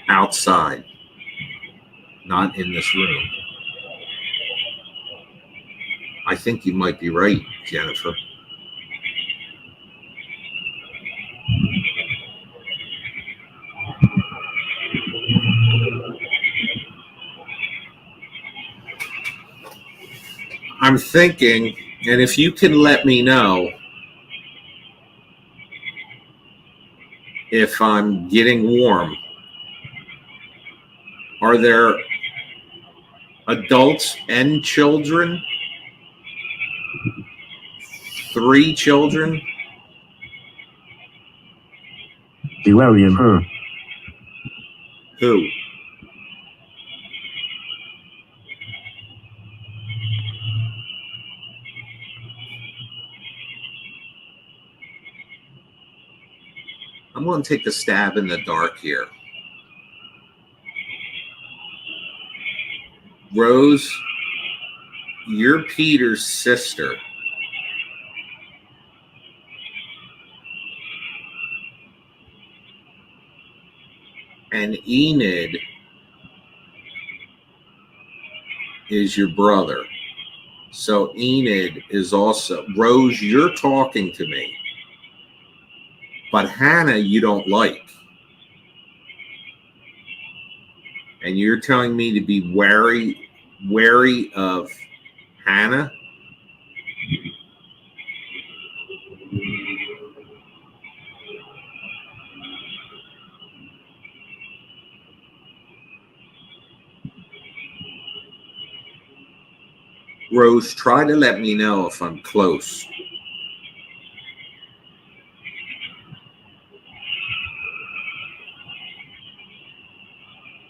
A: outside, not in this room. I think you might be right, Jennifer. I'm thinking, and if you can let me know if I'm getting warm, are there adults and children? 3 children?
B: Duary and her.
A: Who? I'm going to take a stab in the dark here. Rose, you're Peter's sister. And Enid is your brother. So Enid is also, Rose, you're talking to me. But Hannah, you don't like. And you're telling me to be wary of Hannah? Rose, try to let me know if I'm close.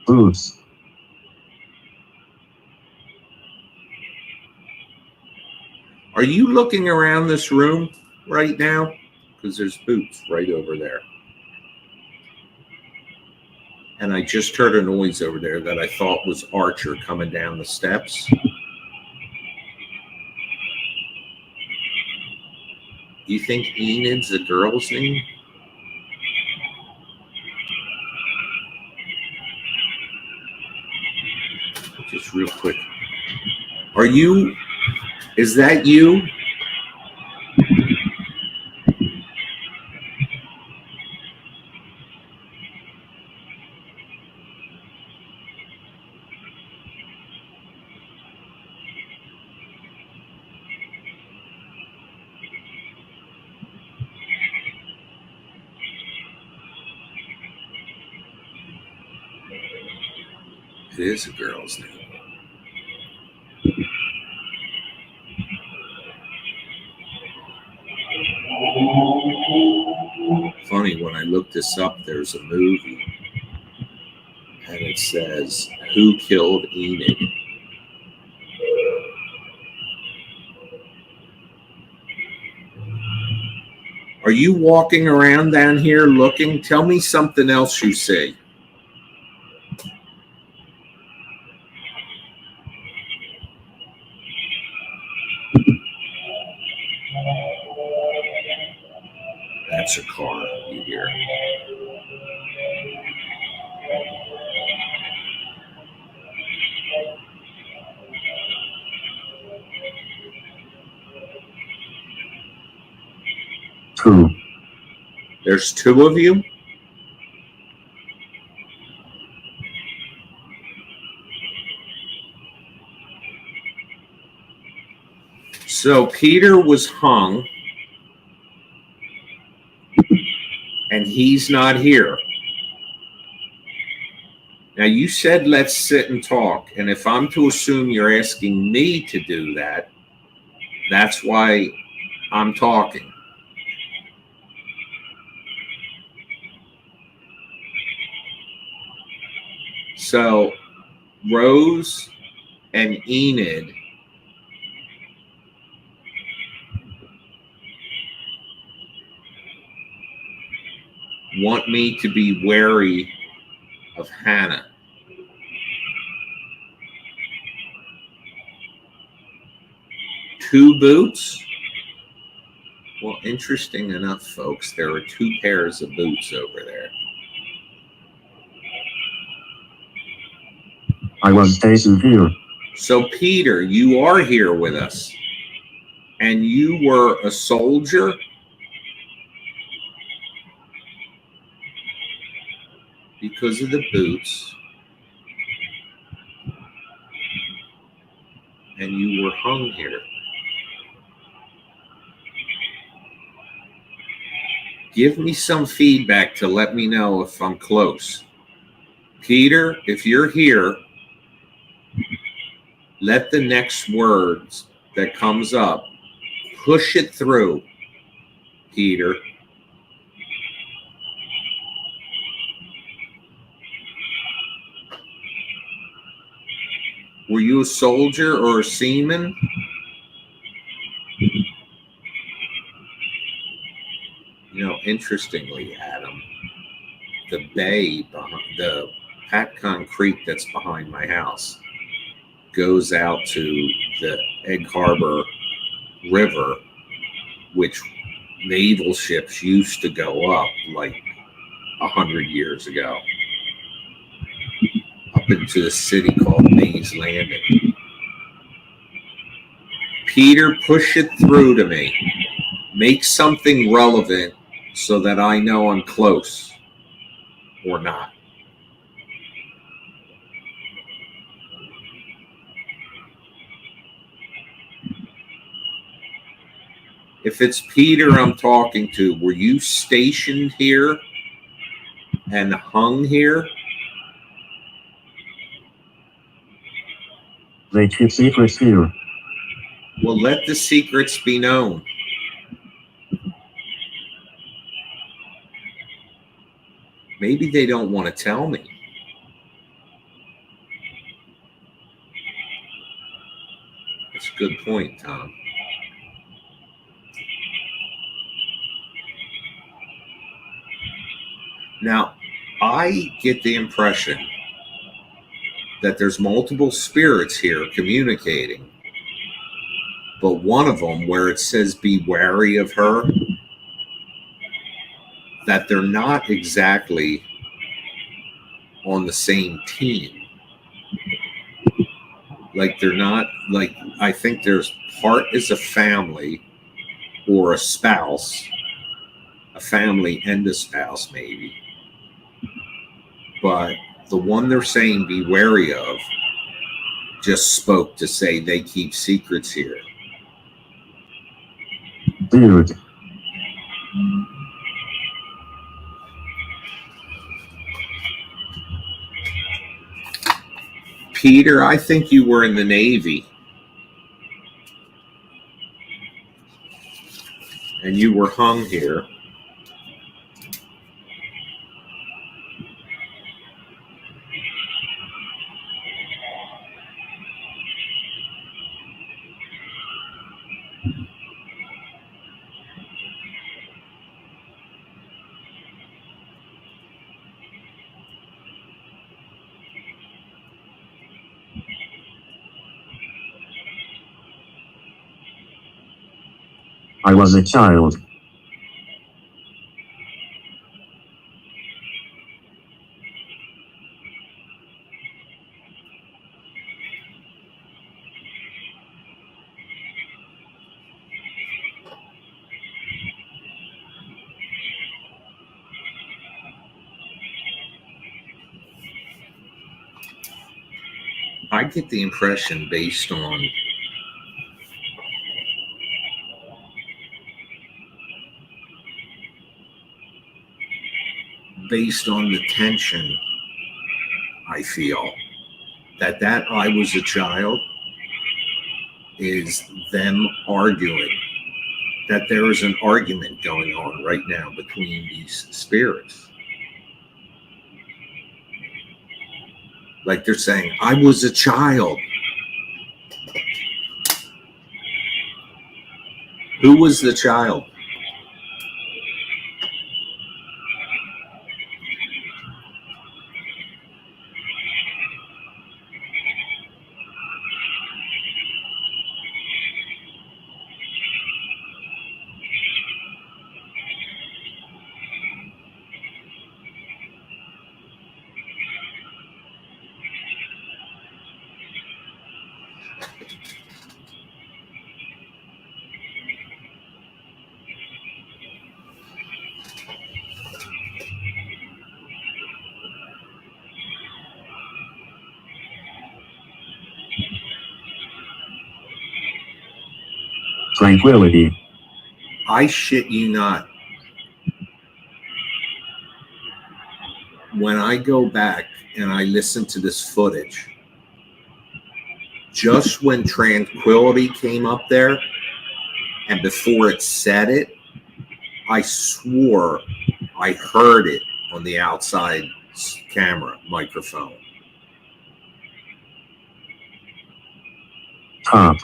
B: Boots.
A: Are you looking around this room right now? Because there's boots right over there. And I just heard a noise over there that I thought was Archer coming down the steps. You think Enid's a girl's name? this real quick. Is that you? It is a girl's name. Funny, when I look this up, there's a movie, and it says, "Who Killed Enid?" Are you walking around down here looking? Tell me something else you see. That's a car you hear.
B: Two.
A: There's two of you? So Peter was hung, and he's not here. Now, you said let's sit and talk, and if I'm to assume you're asking me to do that, that's why I'm talking. So Rose and Enid want me to be wary of Hannah. Two boots? Well, interesting enough, folks, there are two pairs of boots over there.
B: I was stationed here.
A: So, Peter, you are here with us. And you were a soldier? Because of the boots. And you were hung here. Give me some feedback to let me know if I'm close. Peter, if you're here, let the next words that comes up, push it through, Peter. Were you a soldier or a seaman? You know, interestingly, Adam, the bay, the Patcon Creek that's behind my house goes out to the Egg Harbor River, which naval ships used to go up like 100 years ago, up into the city called Mays Landing. Peter, push it through to me. Make something relevant so that I know I'm close or not. If it's Peter I'm talking to, were you stationed here and hung here?
B: They keep secrets here.
A: Well, let the secrets be known. Maybe they don't want to tell me. That's a good point, Tom. Now, I get the impression that there's multiple spirits here communicating, but one of them, where it says be wary of her, that they're not exactly on the same team. Like they're not like I think there's part is a family or a spouse, a family and a spouse maybe. But the one they're saying be wary of just spoke to say they keep secrets here.
B: Dude.
A: Peter, I think you were in the Navy. And you were hung here.
B: I was a child.
A: I get the impression based on the tension I feel that I was a child is them arguing, that there is an argument going on right now between these spirits. Like they're saying, I was a child. Who was the child?
B: Tranquility.
A: I shit you not. When I go back and I listen to this footage, just when tranquility came up there and before it said it, I swore I heard it on the outside camera microphone.
B: Top.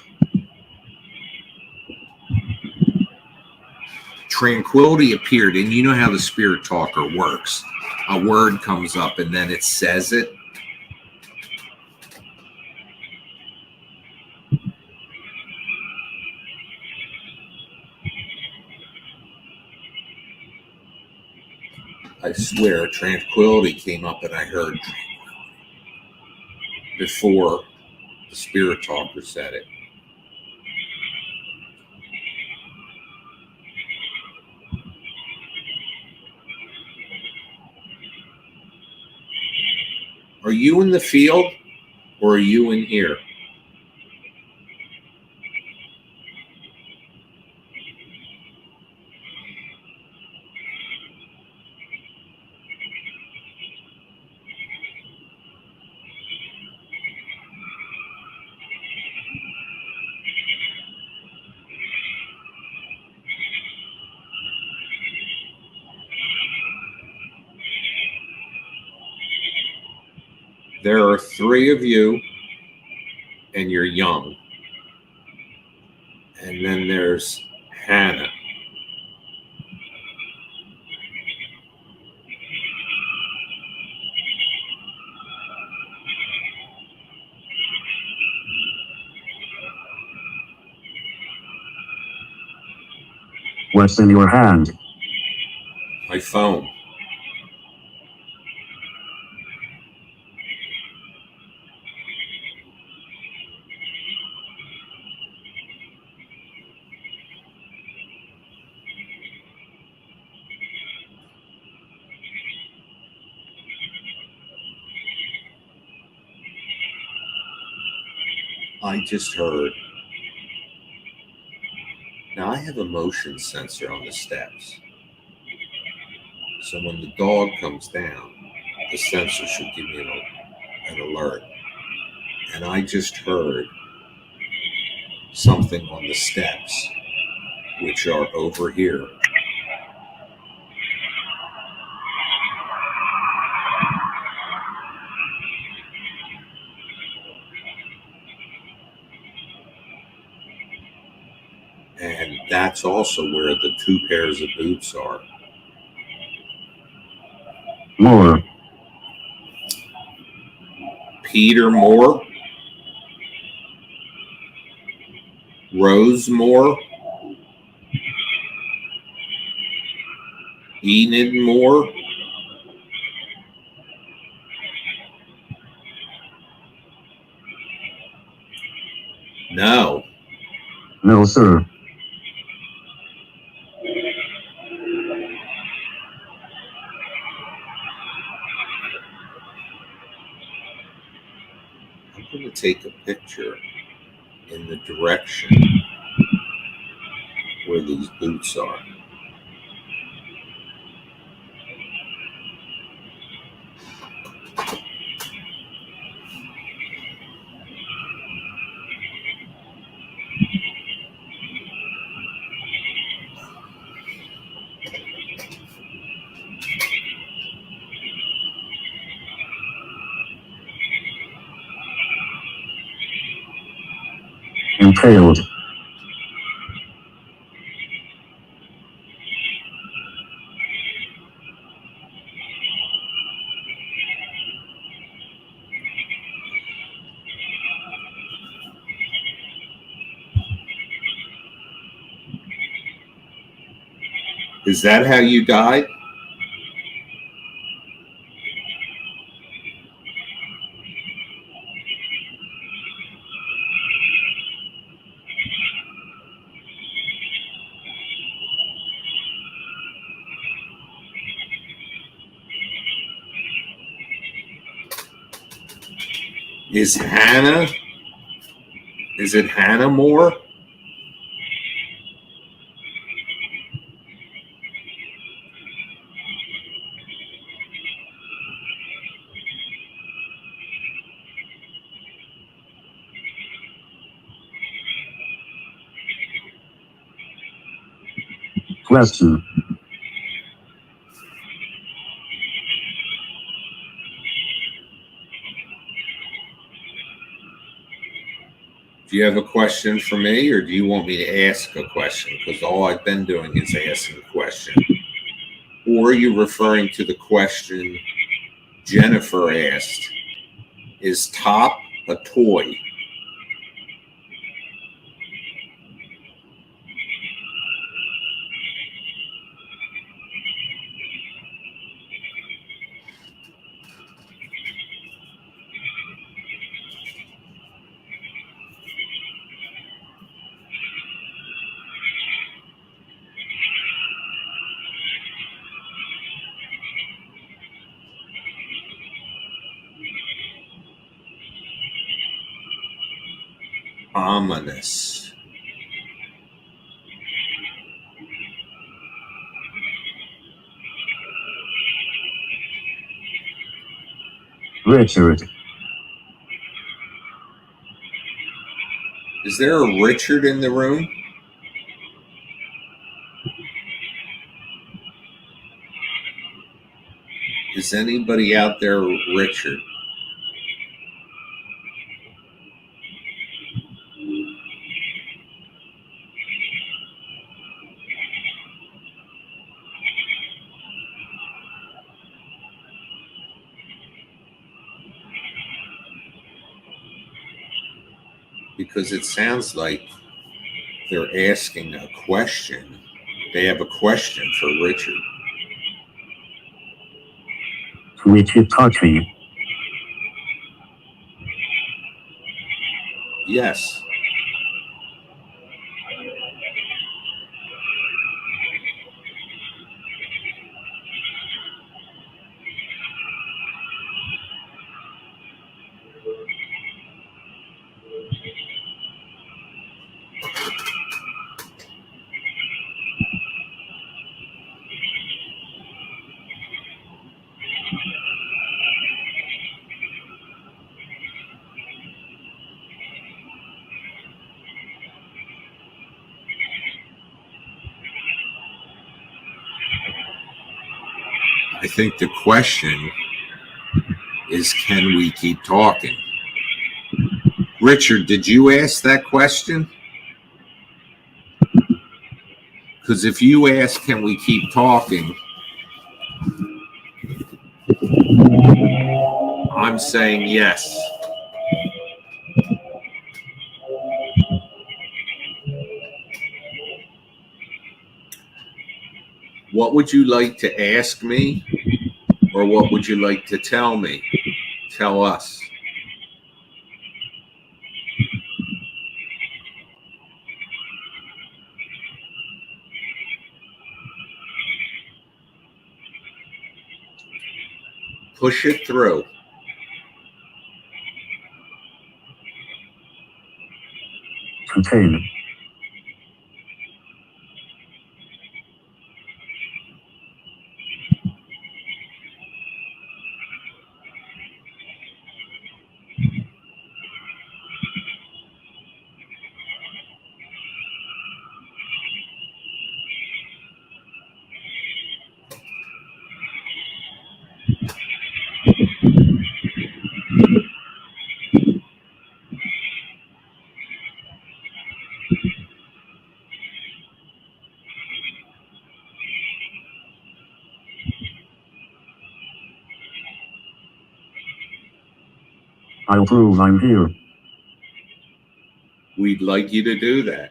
A: Tranquility appeared, and you know how the spirit talker works. A word comes up and then it says it. I swear, tranquility came up and I heard before the spirit talker said it. Are you in the field or are you in here? There are 3 of you, and you're young. And then there's Hannah.
B: What's in your hand?
A: My phone. I just heard. Now I have a motion sensor on the steps. So when the dog comes down, the sensor should give me an alert. And I just heard something on the steps, which are over here. And that's also where the 2 pairs of boots are.
B: Moore,
A: Peter Moore, Rose Moore, Enid Moore, no.
B: no sir.
A: I'm going to take a picture in the direction where these boots are.
B: Impaled,
A: Is that how you died? Is it Hannah Moore?
B: question,
A: Do you have a question for me, or do you want me to ask a question? Because all I've been doing is asking a question. Or are you referring to the question Jennifer asked? Is Top a toy? Ominous.
B: Richard,
A: Is there a Richard in the room? Is anybody out there Richard? Because it sounds like they're asking a question. They have a question for Richard.
B: Richard Touchy,
A: Yes. think the question is, can we keep talking? Richard, did you ask that question? Because if you ask, can we keep talking, I'm saying yes. What would you like to ask me, or what would you like to tell me? Tell us. Push it through.
B: Contain. I'll prove I'm here.
A: We'd like you to do that.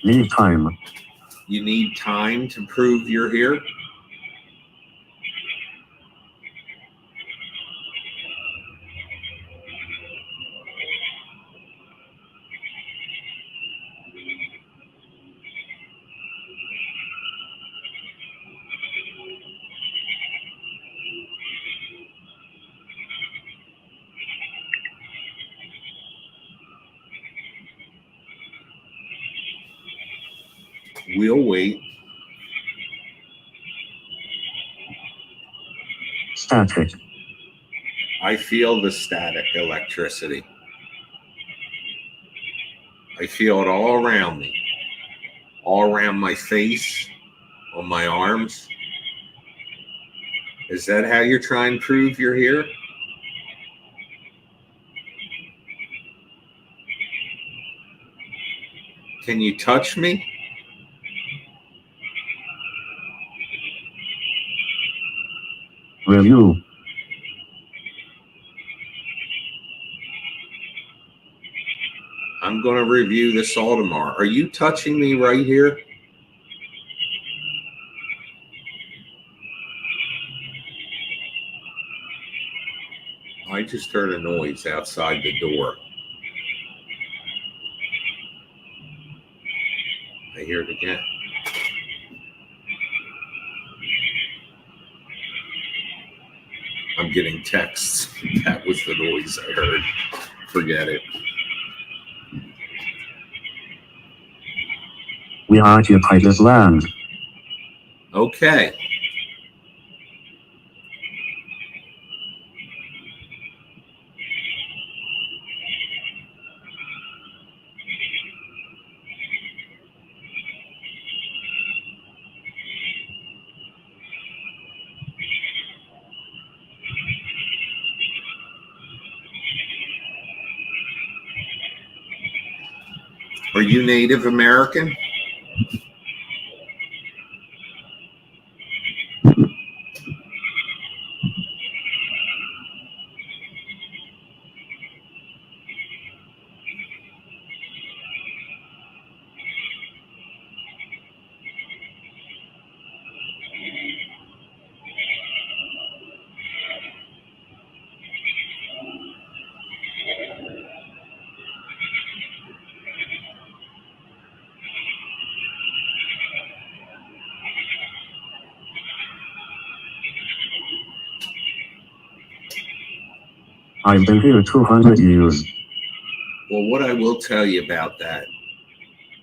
B: Need time.
A: You need time to prove you're here? We'll wait.
B: Static.
A: I feel the static electricity. I feel it all around me, all around my face, on my arms. Is that how you're trying to prove you're here? Can you touch me?
B: Review.
A: I'm going to review this all tomorrow. Are you touching me right here? I just heard a noise outside the door. I hear it again. I'm getting texts. That was the noise I heard. Forget it.
B: We occupy this land.
A: Okay. Are you Native American?
B: I've been here 200 years.
A: Well, what I will tell you about that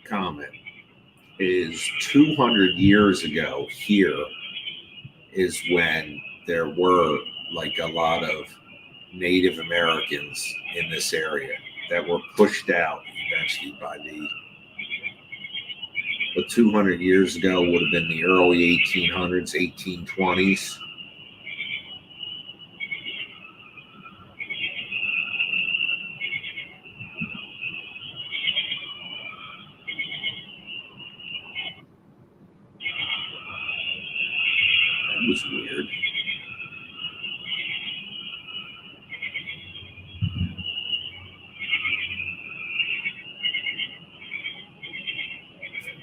A: comment is 200 years ago here is when there were like a lot of Native Americans in this area that were pushed out eventually by but 200 years ago would have been the early 1800s, 1820s. That was weird.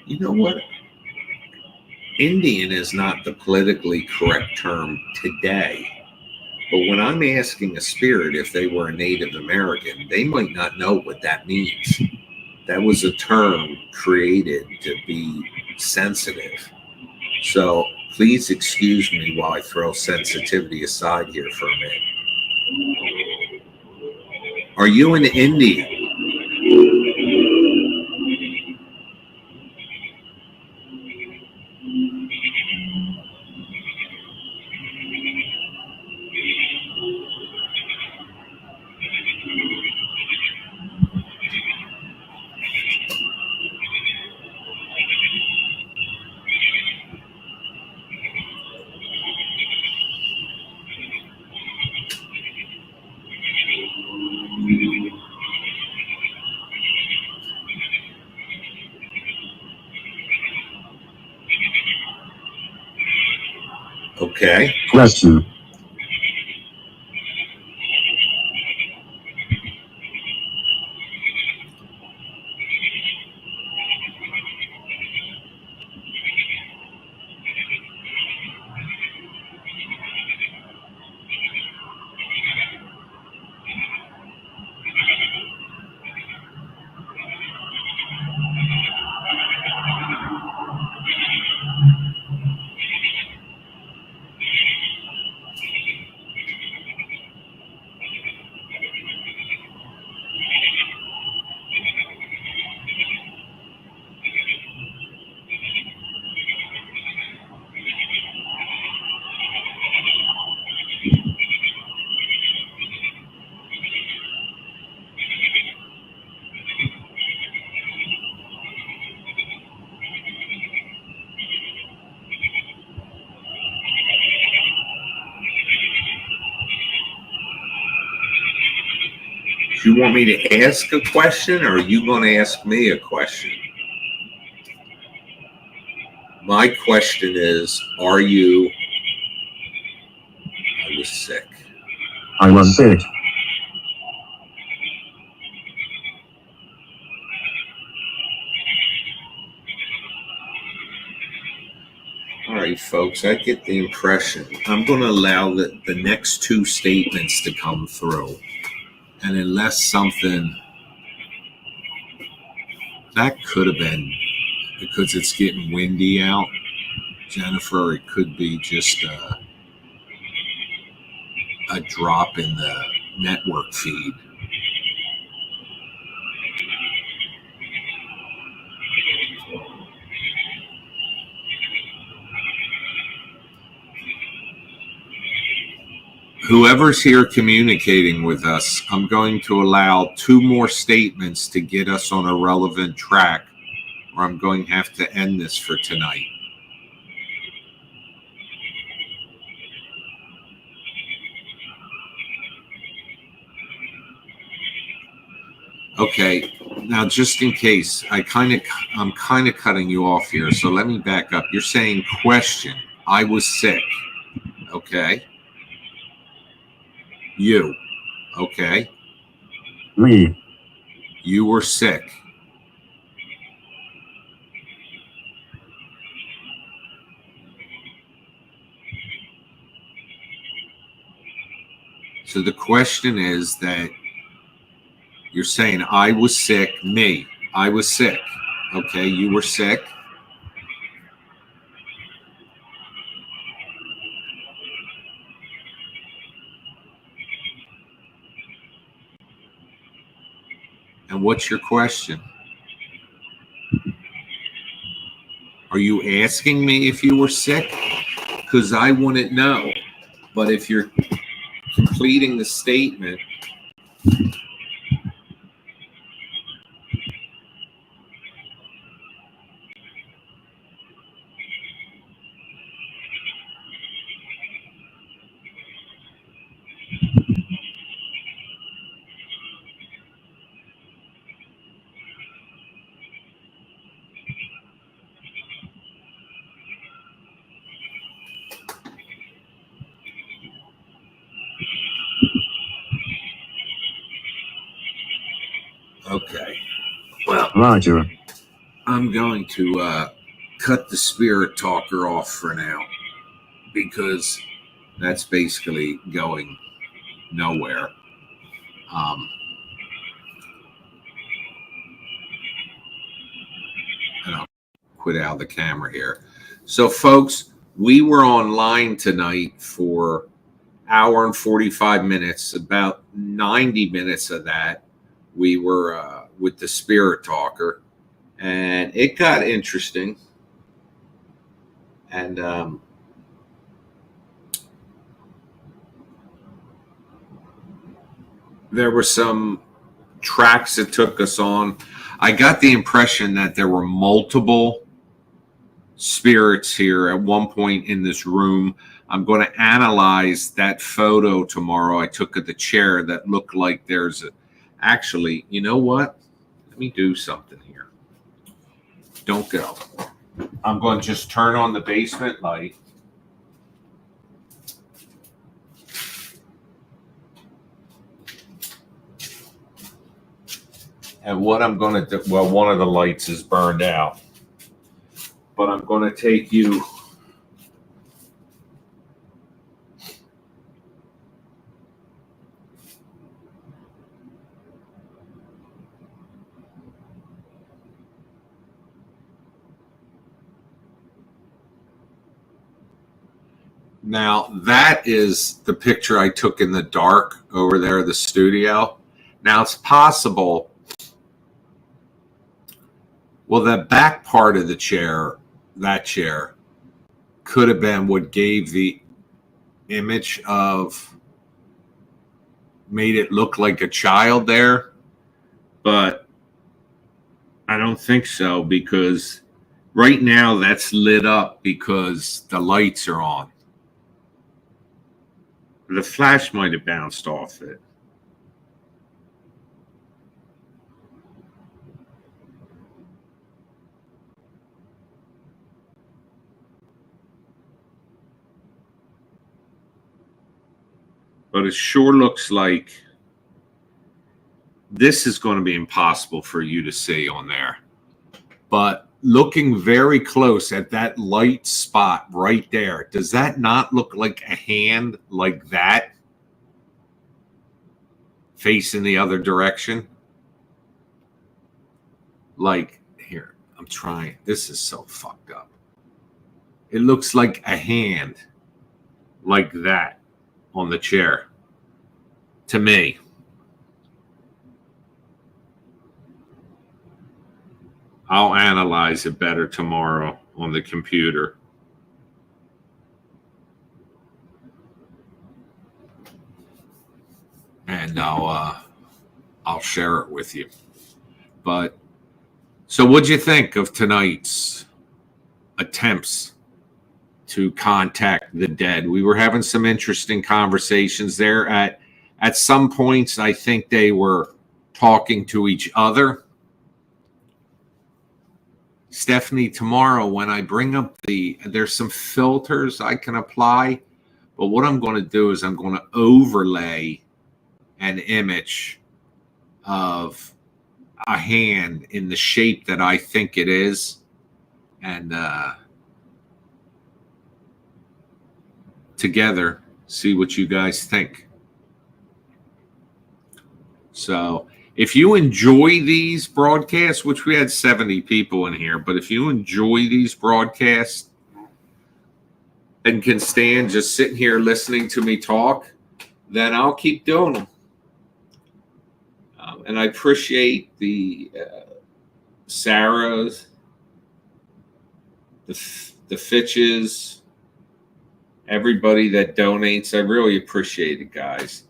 A: You know what? Indian is not the politically correct term today. But when I'm asking a spirit if they were a Native American, they might not know what that means. That was a term created to be sensitive. So please excuse me while I throw sensitivity aside here for a minute. Are you an Indian? Okay.
B: Question.
A: Do you want me to ask a question or are you going to ask me a question? My question is, are you... I was sick.
B: I was sick.
A: All right, folks, I get the impression. I'm going to allow the next two statements to come through. And unless something... That could have been because it's getting windy out, Jennifer. It could be just a drop in the network feed. Whoever's here communicating with us, I'm going to allow two more statements to get us on a relevant track, or I'm going to have to end this for tonight. Okay, now just in case, I'm kind of cutting you off here, so let me back up. You're saying question. I was sick. Okay. You. Okay.
B: Me.
A: You were sick. So the question is that you're saying I was sick, me. I was sick. Okay, you were sick. what's your question? Are you asking me if you were sick? Because I wouldn't know. But if you're completing the statement, okay. Well,
B: Roger.
A: I'm going to cut the spirit talker off for now because that's basically going nowhere. And I'll quit out of the camera here. So, folks, we were online tonight for hour and 45 minutes. About 90 minutes of that, we were with the spirit talker, and it got interesting. And there were some tracks that took us on. I got the impression that there were multiple spirits here at one point in this room. I'm going to analyze that photo tomorrow I took of the chair that looked like there's actually, you know what? Let me do something here. Don't go. I'm going to just turn on the basement light. And what I'm going to do, well, one of the lights is burned out, but I'm going to take you now. That is the picture I took in the dark over there at the studio. Now it's possible. Well, that back part of the chair, that chair, could have been what gave the image of, made it look like a child there. But I don't think so, because right now that's lit up because the lights are on. The flash might have bounced off it. But it sure looks like this is going to be impossible for you to see on there. But looking very close at that light spot right there, does that not look like a hand like that facing the other direction? Like, here, I'm trying. This is so fucked up. It looks like a hand like that on the chair to me. I'll analyze it better tomorrow on the computer. And I'll share it with you. But so what'd you think of tonight's attempts to contact the dead? We were having some interesting conversations there. At some points, I think they were talking to each other. Stephanie, tomorrow when I bring up there's some filters I can apply, but what I'm going to do is I'm going to overlay an image of a hand in the shape that I think it is, and together see what you guys think. So if you enjoy these broadcasts, which we had 70 people in here, but if you enjoy these broadcasts and can stand just sitting here listening to me talk, then I'll keep doing them. And I appreciate the Sarahs, the Fitches, everybody that donates. I really appreciate it, guys.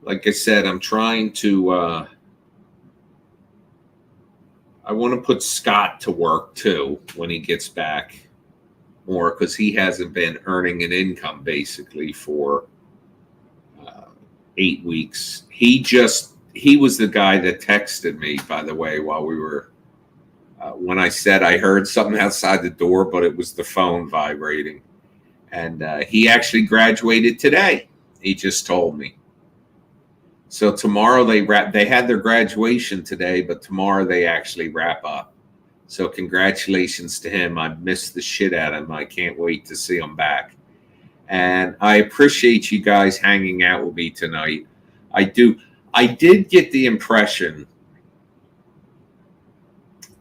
A: Like I said, I'm trying to I want to put Scott to work too when he gets back more, because he hasn't been earning an income basically for 8 weeks. He was the guy that texted me, by the way, while we were when I said I heard something outside the door, but it was the phone vibrating. And he actually graduated today. He just told me. So tomorrow they had their graduation today, but tomorrow they actually wrap up. So congratulations to him. I missed the shit out of him. I can't wait to see him back. And I appreciate you guys hanging out with me tonight. I did get the impression.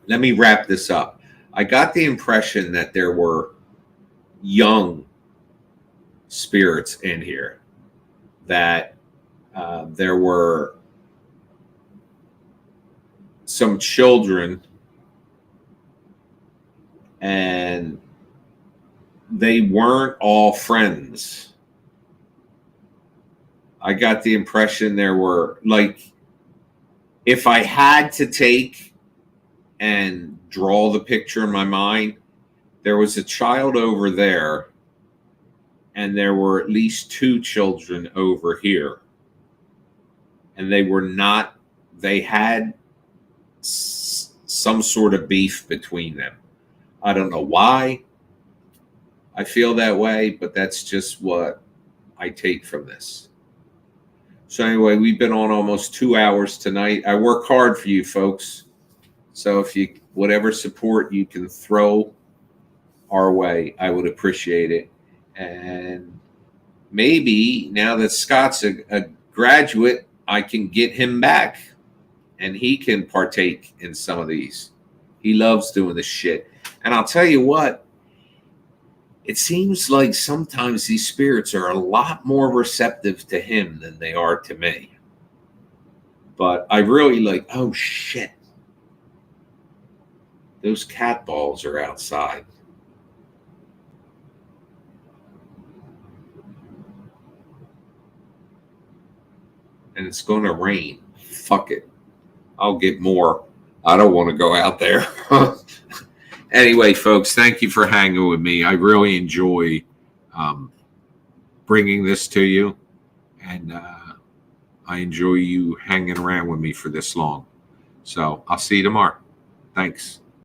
A: Let me wrap this up. I got the impression that there were young spirits in here, that there were some children, and they weren't all friends. I got the impression there were, like, if I had to take and draw the picture in my mind, there was a child over there, and there were at least 2 children over here. And they had some sort of beef between them. I don't know why I feel that way, but that's just what I take from this. So anyway, we've been on almost 2 hours tonight. I work hard for you folks. So if you, whatever support you can throw our way, I would appreciate it. And maybe now that Scott's a graduate, I can get him back and he can partake in some of these. He loves doing this shit. And I'll tell you what, it seems like sometimes these spirits are a lot more receptive to him than they are to me. But I really like, oh shit, those cat balls are outside. And it's going to rain. Fuck it. I'll get more. I don't want to go out there. Anyway, folks, thank you for hanging with me. I really enjoy bringing this to you. And I enjoy you hanging around with me for this long. So I'll see you tomorrow. Thanks.